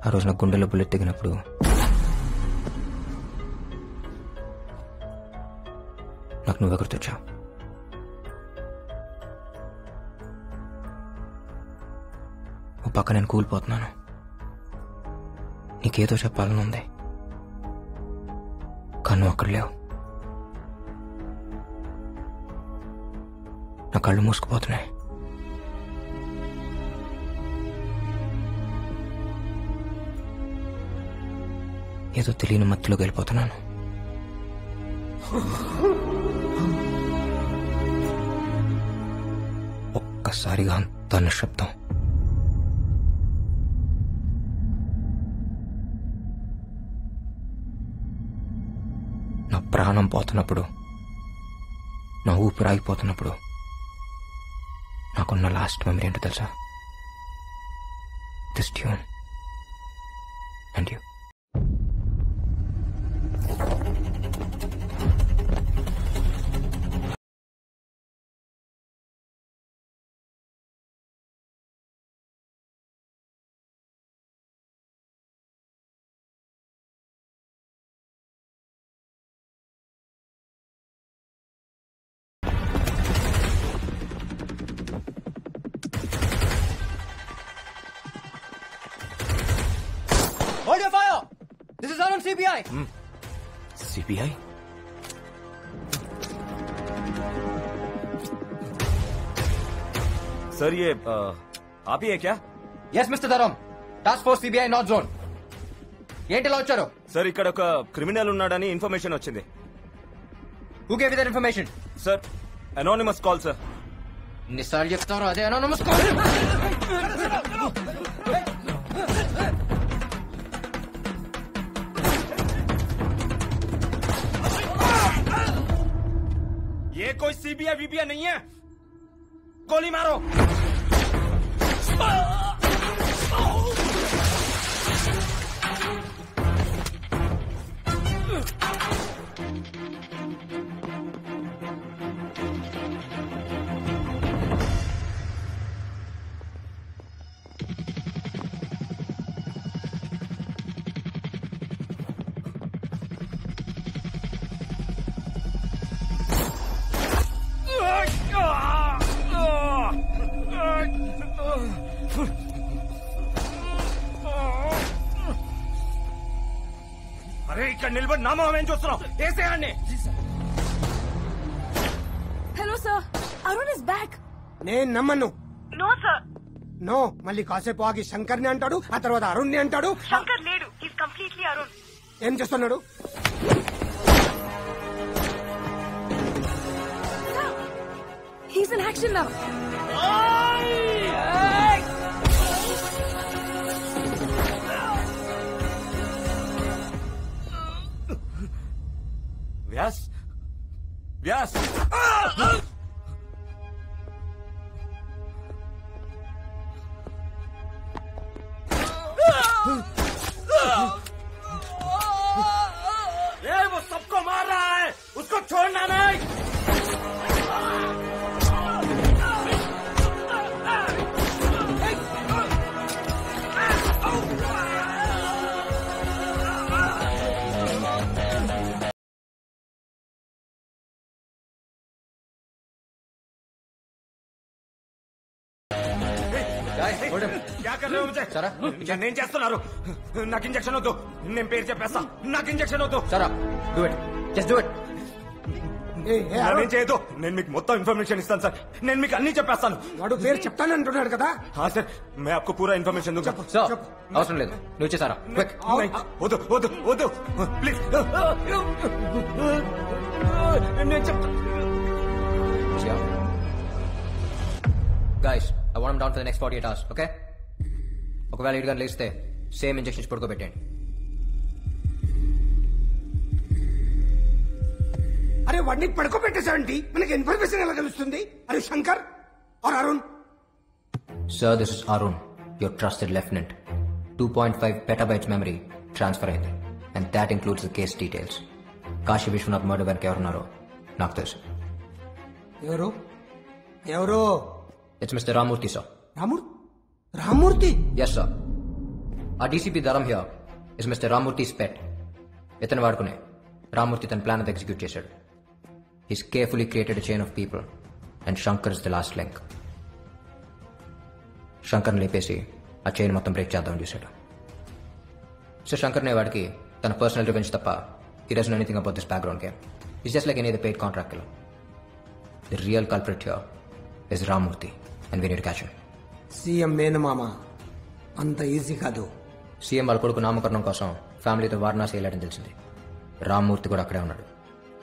ఆ రోజు నా గుండెలో బుల్లెట్ దిగినప్పుడు నాకు నువ్వే గుర్తొచ్చావు. ఓ పక్క నేను కూలిపోతున్నాను, నీకేదో చెప్పాలని ఉంది, కానీ నువ్వు అక్కడ లేవు. నా కళ్ళు మూసుకుపోతున్నాయి. ఏదో తెలియని మత్తులోకి వెళ్ళిపోతున్నాను. ఒక్కసారిగా అంత నిశ్శబ్దం. నా ప్రాణం పోతున్నప్పుడు, నా ఊపిరి ఆగిపోతున్నప్పుడు నాకున్న లాస్ట్ మెమరీ ఏంటో తెలుసా? This tune and you. is Arun, CBI. CBI? Sir ये आप ही है क्या? Yes, Mr. Dharam. Task Force CBI North Zone. ఏంటి ఇలా వచ్చారు? సార్ ఇక్కడ ఒక క్రిమినల్ ఉన్నాడని ఇన్ఫర్మేషన్ వచ్చింది. Who gave you that information? Sir anonymous call sir. ఎన్నిసార్లు చెప్తారో అదే అనోనిమస్ కాల్. ये कोई सीबीआई वीबीआई नहीं है. गोली मारो. అరే ఇక్కడ నిలబడి నామం ఏం చూస్తున్నావు? వేసేయండి. Hello sir, Arun is back. నేను నమ్మను. No sir. నో, మళ్ళీ కాసేపు ఆగి శంకర్ ని అంటాడు, ఆ తర్వాత అరుణ్ ని అంటాడు. శంకర్ లేడు. He's completely Arun. ఏం చేస్తున్నాడు? He's in action now. Vyas Vyas ये वो सबको मार रहा है, उसको छोड़ना नहीं. क्या कर रहे हो मुझे? నేను చేస్తున్నారు. నాకు ఇంజక్షన్ వద్దు. నేను పేరు చెప్పేస్తా. నాకు ఇంజక్షన్ వద్దు. సరే, do it. Just do it. నేను చేయదు. నేను మీకు మొత్తం ఇన్ఫర్మేషన్ ఇస్తాను సార్. నేను మీకు అన్ని చెప్పేస్తాను. వాడు పేరు చెప్తానంటున్నాడు కదా. हाँ सर, मैं आपको पूरा इन्फॉर्मेशन दूंगा. అవసరం లేదు, నువ్వు ఇచ్చేసారా? వద్దు వద్దు వద్దు ప్లీజ్. నేను చెప్తా. Guys, I want him down for the next 48 hours, okay? ఒకవేళ ఇటుగా లేస్తే సేమ్ ఇంజెక్షన్స్ పడుకోబెట్టండి. అరే వాడిని పడుకోబెట్టేసారండి, మనకి ఇన్ఫర్మేషన్ ఎలా తెలుస్తుంది? అరే Shankar or Arun? Sir, this is Arun, your trusted lieutenant. 2.5 petabytes memory transfer అయింది. And that includes the case details. Kashi Vishwanath murder వెనక ఎవరున్నారో నాకు తెలుసు. ఎవరు ఎవరు? It's Mr. Ramurthy, sir. Ramurthy? Yes, sir. Our DCP Dharam here is Mr. Ramurthy's pet. ఇతను వాడుకునే రామూర్తి తన ప్లాన్ ఎగ్జిక్యూట్ చేశాడు. He's carefully created a chain of people and Shankar is the last link. శంకర్ని లేపేసి ఆ చైన్ మొత్తం బ్రేక్ చేద్దామని చూశాడు. So Shankar అనే వాడికి తన పర్సనల్ రివెంజ్ తప్ప he doesn't know anything about this background game. He's just like any other paid contract killer. The real culprit here is Ramurthy and we need to catch him. CM మేనమామ అంత easy కాదు. CM వాళ్ళ కొడుకు నామకరణం కోసం ఫ్యామిలీతో వారణాసి వెళ్ళాడని తెలిసింది. రామ్మూర్తి కూడా అక్కడే ఉన్నాడు.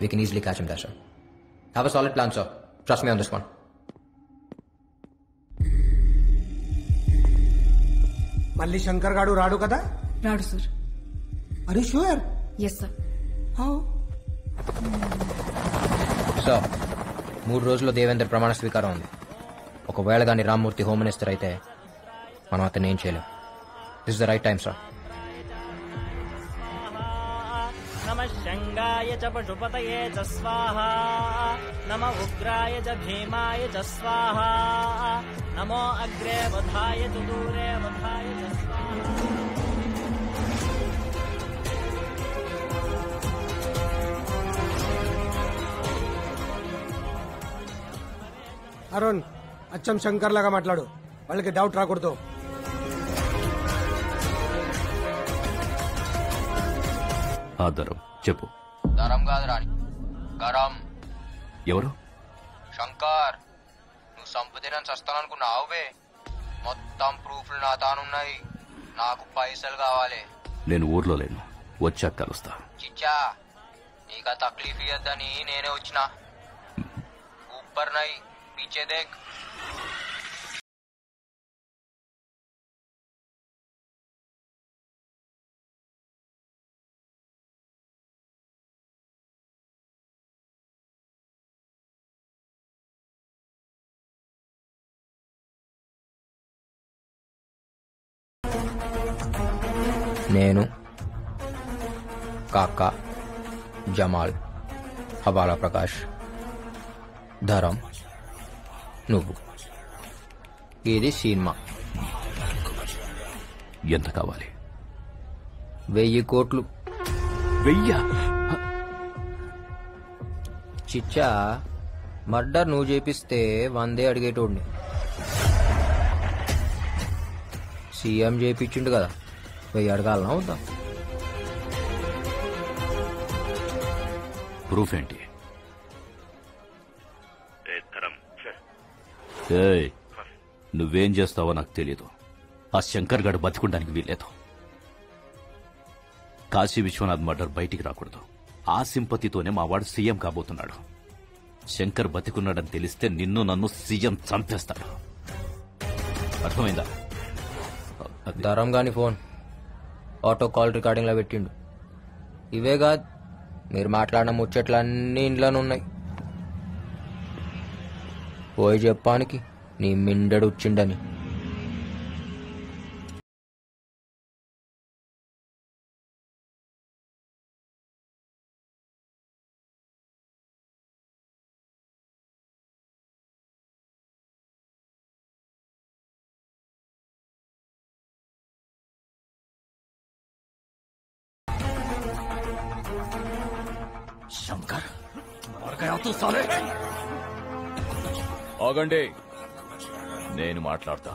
We can easily catch him there, sir. Have a solid plan, sir. Trust me on this one. మళ్ళీ శంకర్ గాడు రాడు కదా? రాడు sir. Are you sure? Yes sir. Sir, 3 రోజుల్లో దేవేందర్ ప్రమాణ స్వీకారం ఉంది. ఒకవేళ కానీ రామ్మూర్తి హోమ్ మినిస్టర్ అయితే మనం అతన్ని ఏం చేయలేం. This is the right time, sir. నమ శంగాయ చ పశుపతయే చ స్వాహా, నమ ఉగ్రాయ చ భీమాయ చ స్వాహా, నమో అగ్రే వధాయ చ దూరే వధాయ చ స్వాహా. అరుణ్, అచ్చం శంకర్ లాగా మాట్లాడు, వాళ్ళకి డౌట్ రాకూడదు. దరం చెప్పు. దరం కాదు రాణి, గరం. ఎవరు? శంకర్, నువ్వు సంపదే నన్ను చస్తాననుకున్నావువే. మొత్తం ప్రూఫ్లు నా తానున్నాయి. నాకు పైసలు కావాలి. నేను ఊర్లో లేను, వచ్చాక కలుస్తా. చిచ్చా, నీకా తక్లీఫ్ ఇయ్యద్దని నేనే వచ్చిన. ఊపర్ నై పీచే దేఖ్. నేను, కాకా, జమాల్, హవాలా ప్రకాష్, ధరం, నువ్వు. ఇది సినిమా. ఎంత కావాలి? 1000 కోట్లు. 1000? చిచ్చా, మర్డర్ నువ్వు చేపిస్తే 100 అడిగేటోడిని. సీఎం చేపించిండు కదా, 1000 అడగాలనా అవుతా? ప్రూఫ్ ఏంటి? ఏయ్, నువ్వేం చేస్తావో నాకు తెలియదు. ఆ శంకర్ గాడు బతికుండానికి వీల్లేదు. కాశీ విశ్వనాథ్ మర్డర్ బయటికి రాకూడదు. ఆ సింపతితోనే మా వాడు సీఎం కాబోతున్నాడు. శంకర్ బతికున్నాడని తెలిస్తే నిన్ను నన్ను సీఎం చంపేస్తాడు. అర్థమైందా? ధరం గాని ఫోన్ ఆటో కాల్ రికార్డింగ్ లో పెట్టిండు. ఇవే కాదు, మీరు మాట్లాడిన ముచ్చట్లు అన్ని ఇంట్లోనే ఉన్నాయి. పోయి చెప్పానికి నీ మిండడు వచ్చిండని. శంకర్, ఆగండి, నేను మాట్లాడతా.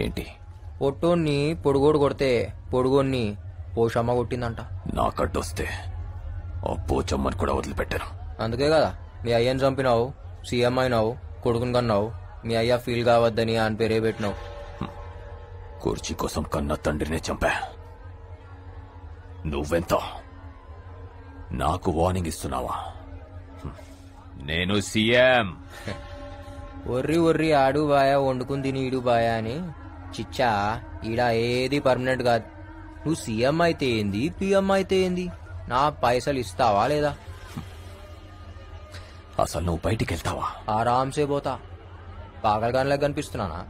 ఏంటి? పొట్టోన్ని పొడుగోడు కొడితే పొడుగోన్ని పోషమ్మ కొట్టిందంట. నాకడ్డొస్తే ఆ పోచమ్మని కూడా వదిలిపెట్టాను. అందుకే కదా మీ అయ్యని చంపినావు, సీఎం అయినావు, కొడుకుని కన్నావు. మీ అయ్య ఫీల్ కావద్దని అని పేరే పెట్టినావు. కుర్చీ కోసం కన్న తండ్రినే చంపా. నువ్వెంత నాకు వార్నింగ్ ఇస్తున్నావా? నేను సీఎం. ఒర్రి ఒర్రి ఆడు బాయా, వండుకుని తిని ఈడు బాయా అని. చిచ్చా, ఈడ ఏది పర్మనెంట్ కాదు. నువ్వు సీఎం అయితే ఏంది, పిఎం అయితే ఏంది, నా పైసలు ఇస్తావా లేదా? అసలు నువ్వు బయటికి వెళ్తావా? ఆరాంసే పోతా. పాగల్ గన్లా కనిపిస్తున్నానా?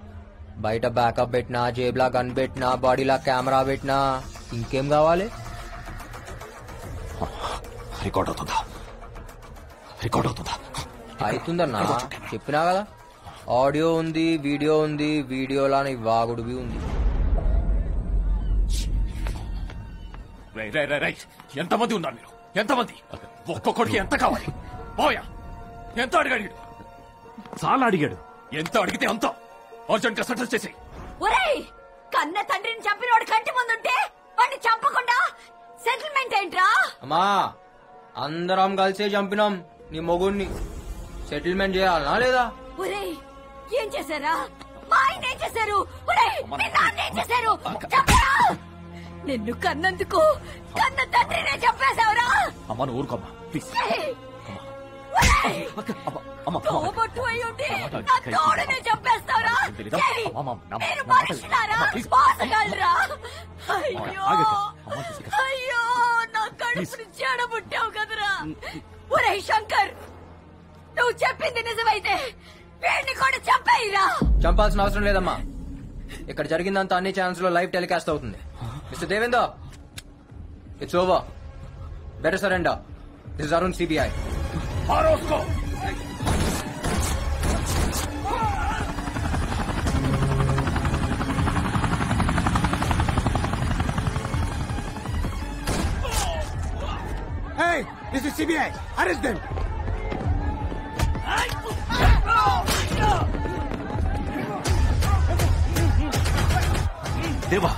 బయట బ్యాకప్ పెట్టినా, జేబులా గన్ పెట్టినా, బాడీలా కెమెరా పెట్టినా, ఇంకేం కావాలి? రికార్డ్ అవుతుందా? రికార్డ్ అవుతుందా? అవుతుందన్నా, చెప్పినా కదా. ఆడియో ఉంది, వీడియో ఉంది. వీడియోలా నీ వాగుడువి ఉంది. ఎంతమంది ఉన్నారు మీరు? ఎంతమంది? ఒక్కొక్కడికి ఎంత కావాలి? పోయా, ఎంత అడిగాడు? చాలా అడిగాడు. ఎంత అడిగితే అంత అర్జెంట్ గా సెటిల్ చేసి. ఒరేయ్, కన్న తండ్రిని చంపినోడు కంటి ముందుంటే వాడిని చంపకుండా సెటిల్మెంట్ ఏంట్రా? అమ్మా, అందరం కలిసే చంపినాం నీ మొగుడిని. సెటిల్మెంట్ చేయాలనా లేదా? ఒరేయ్, ఏం చేశారా? మా ఆయన ఏం చేశారు? ఒరేయ్, మీ నాన్న ఏం చేశారు? చెప్పరా? నిన్ను కన్నందుకు కన్న తండ్రినే చంపేశావురా? అమ్మ, నువ్వు ఊరుకోమ్మా ప్లీజ్. తోబొట్టు అయి ఉండి నా తోడునే చంపేస్తావురా? మీరు మనుషులారా? మోసగాళ్ళరా? అయ్యో అయ్యో, నా కడుపుని చెడబుట్టావు కదరా. ఒరేయ్ శంకర్, నువ్వు చెప్పింది నిజమైతే వీడిని కూడా చంపేయిరా. చంపాల్సిన అవసరం లేదమ్మా. ఇక్కడ జరిగిందంతా అన్ని ఛానల్స్ లో లైవ్ టెలికాస్ట్ అవుతుంది. Mister Devender, it's over. Better surrender. This is Arun, CBI. Hey, this is CBI. Arrest them. Deva,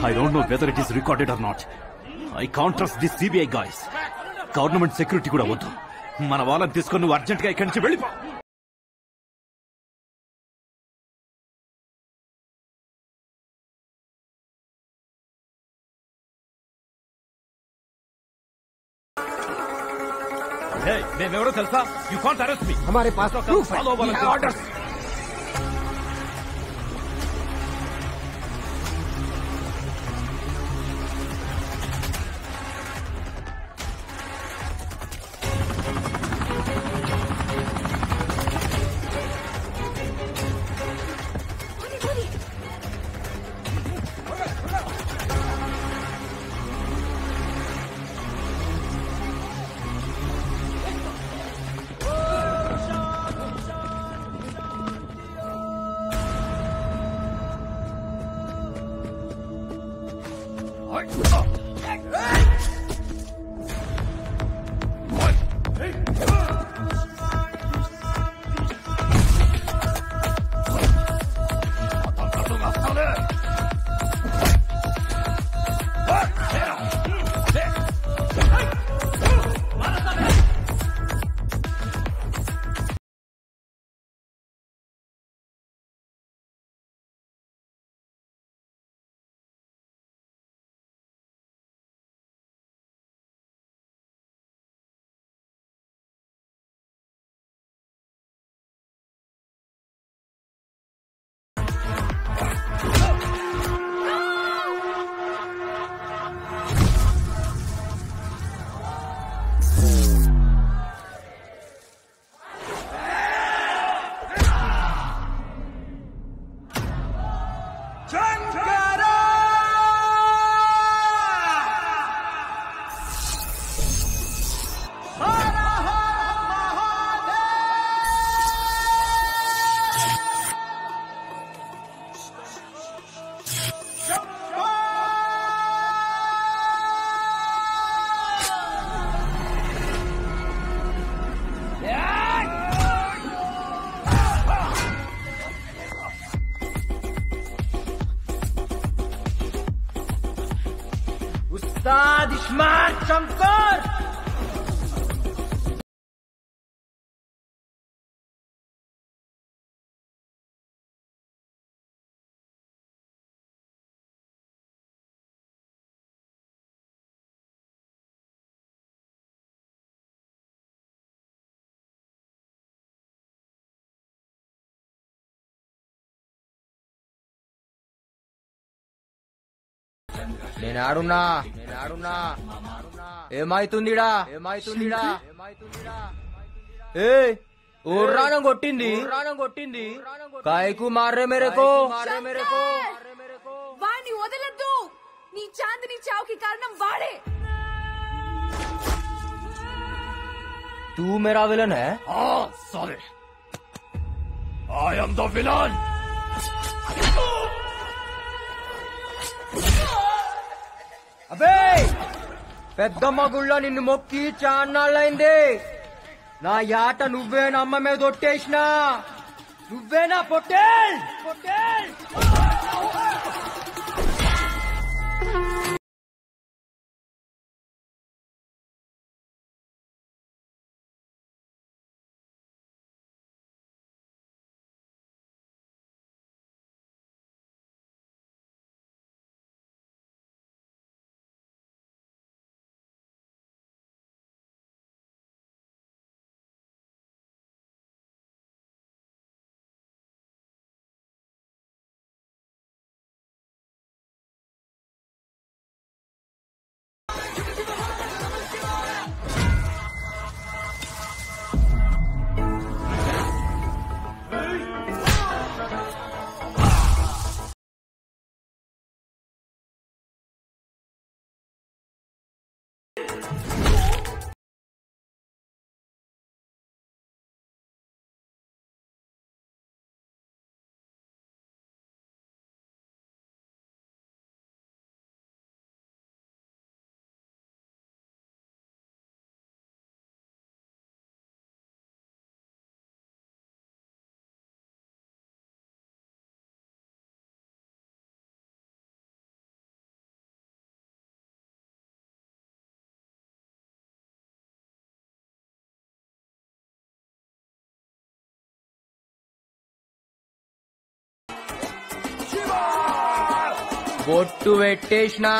I don't know whether it is recorded or not. I can't trust this CBI guys. Government security కూడా వద్దు. మన వాళ్ళని తీసుకొని నువ్వు urgent గా ఇక్కడి నుంచి వెళ్ళిపో. మేమెవరో తెలుసా? యూ కాంట్ అరెస్ట్ మీ. हमारे पास proof है. Follow We have orders. Ustad smart Shankar నేనాడున్నా ఏమైతుందిడా ఏ ఊర్రానం కొట్టింది కాయకు మారే మేరకు వాణ్ణి వదలద్దు. నీ చాందిని చావుకి కారణం వాడే. तू मेरा विलन है? हाँ साले, I am the villain. అబే పెద్దమ్మ గుళ్ళ నిన్ను మొక్కి చాన్నాళ్ళైంది. నా యాట నువ్వేనా అమ్మ మీద ఒట్టేసినా? నువ్వేనా పొట్టేల్? బొట్టు పెట్టేసినా.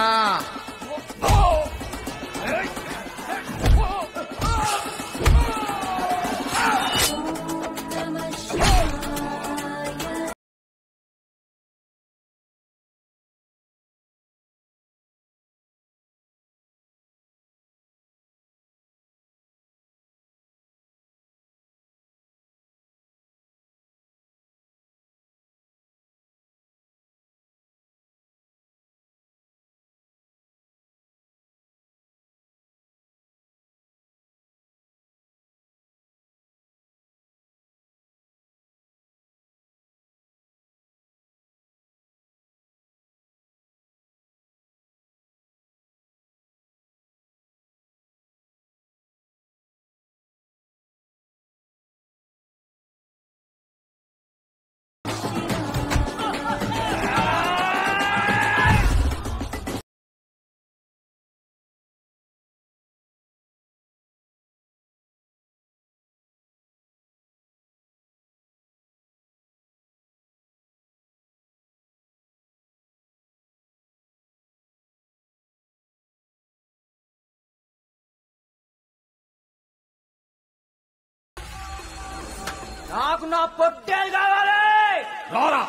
నాకు నా పొట్టేలు కావాలి. రారా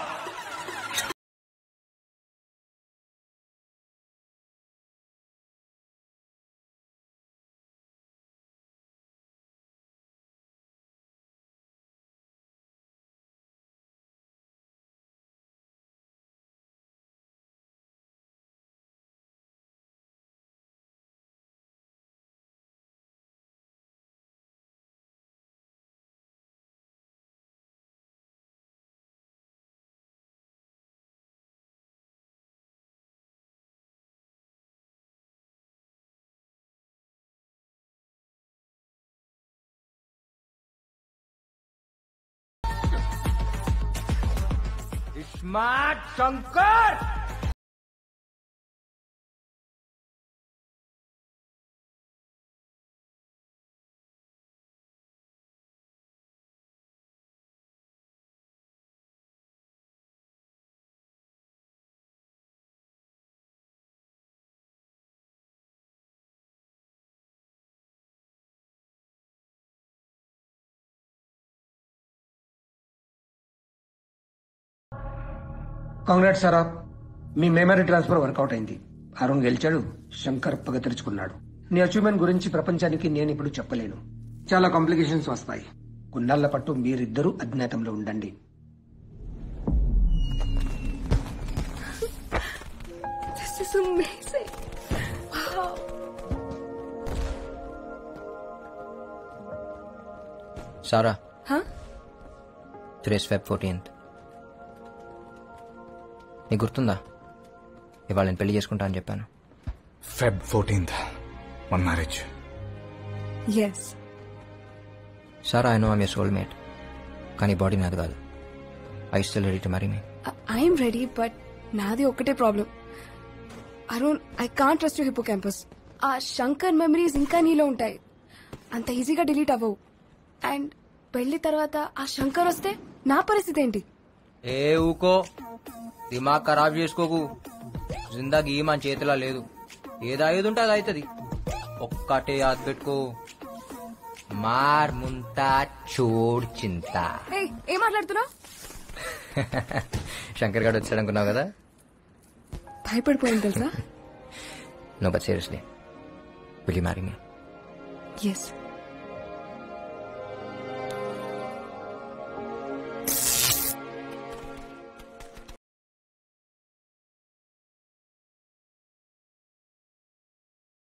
స్మార్ట్ శంకర్. కాంగ్రాట్స్ సారా, మీ మెమరీ ట్రాన్స్ఫర్ వర్కౌట్ అయింది. అరుణ్ గెలిచాడు, శంకర్ పగ తెరుచుకున్నాడు. నీ అచీవ్మెంట్ గురించి ప్రపంచానికి నేను ఇప్పుడు చెప్పలేను. చాలా కాంప్లికేషన్స్ వస్తాయి. కొన్నాళ్ల పట్టు మీరిద్దరూ అజ్ఞాతంలో ఉండండి. This is amazing. Wow. Sara, Huh? Today's Feb 14th. నీకు గుర్తుందా ఇవాళ నేను పెళ్లి చేసుకుంటా అని చెప్పాను? Feb 14th, మన marriage. Yes. Sara, I know I'm your soulmate, కానీ బాడీ నాది కాదు. I still ready to marry me? I'm ready, but నాది ఒక్కటే problem. Arun, I can't trust you hippocampus. ఆ శంకర్ మెమరీస్ ఇంకా నీలో ఉంటాయి, అంత ఈజీగా డిలీట్ అవ్వవు. అండ్ పెళ్లి తర్వాత ఆ శంకర్ వస్తే నా పరిస్థితి ఏంటి? ఏ ఊకో, దిమాగ్ ఖరాబ్ చేసుకోకు. జిందగీ మన చేతిలో లేదు. ఏది అయ్యేది ఉంటే అది అవుతుంది. ఒక్కటే యాద్ పెట్టుకో, మార్ ముంతా చోడ్ చింత. ఏం మాట్లాడుతున్నావు? శంకర్ గారు వచ్చాడు అనుకున్నావు కదా? భయపడిపోయింది తెలుసా? No, but seriously, will you marry me? Yes.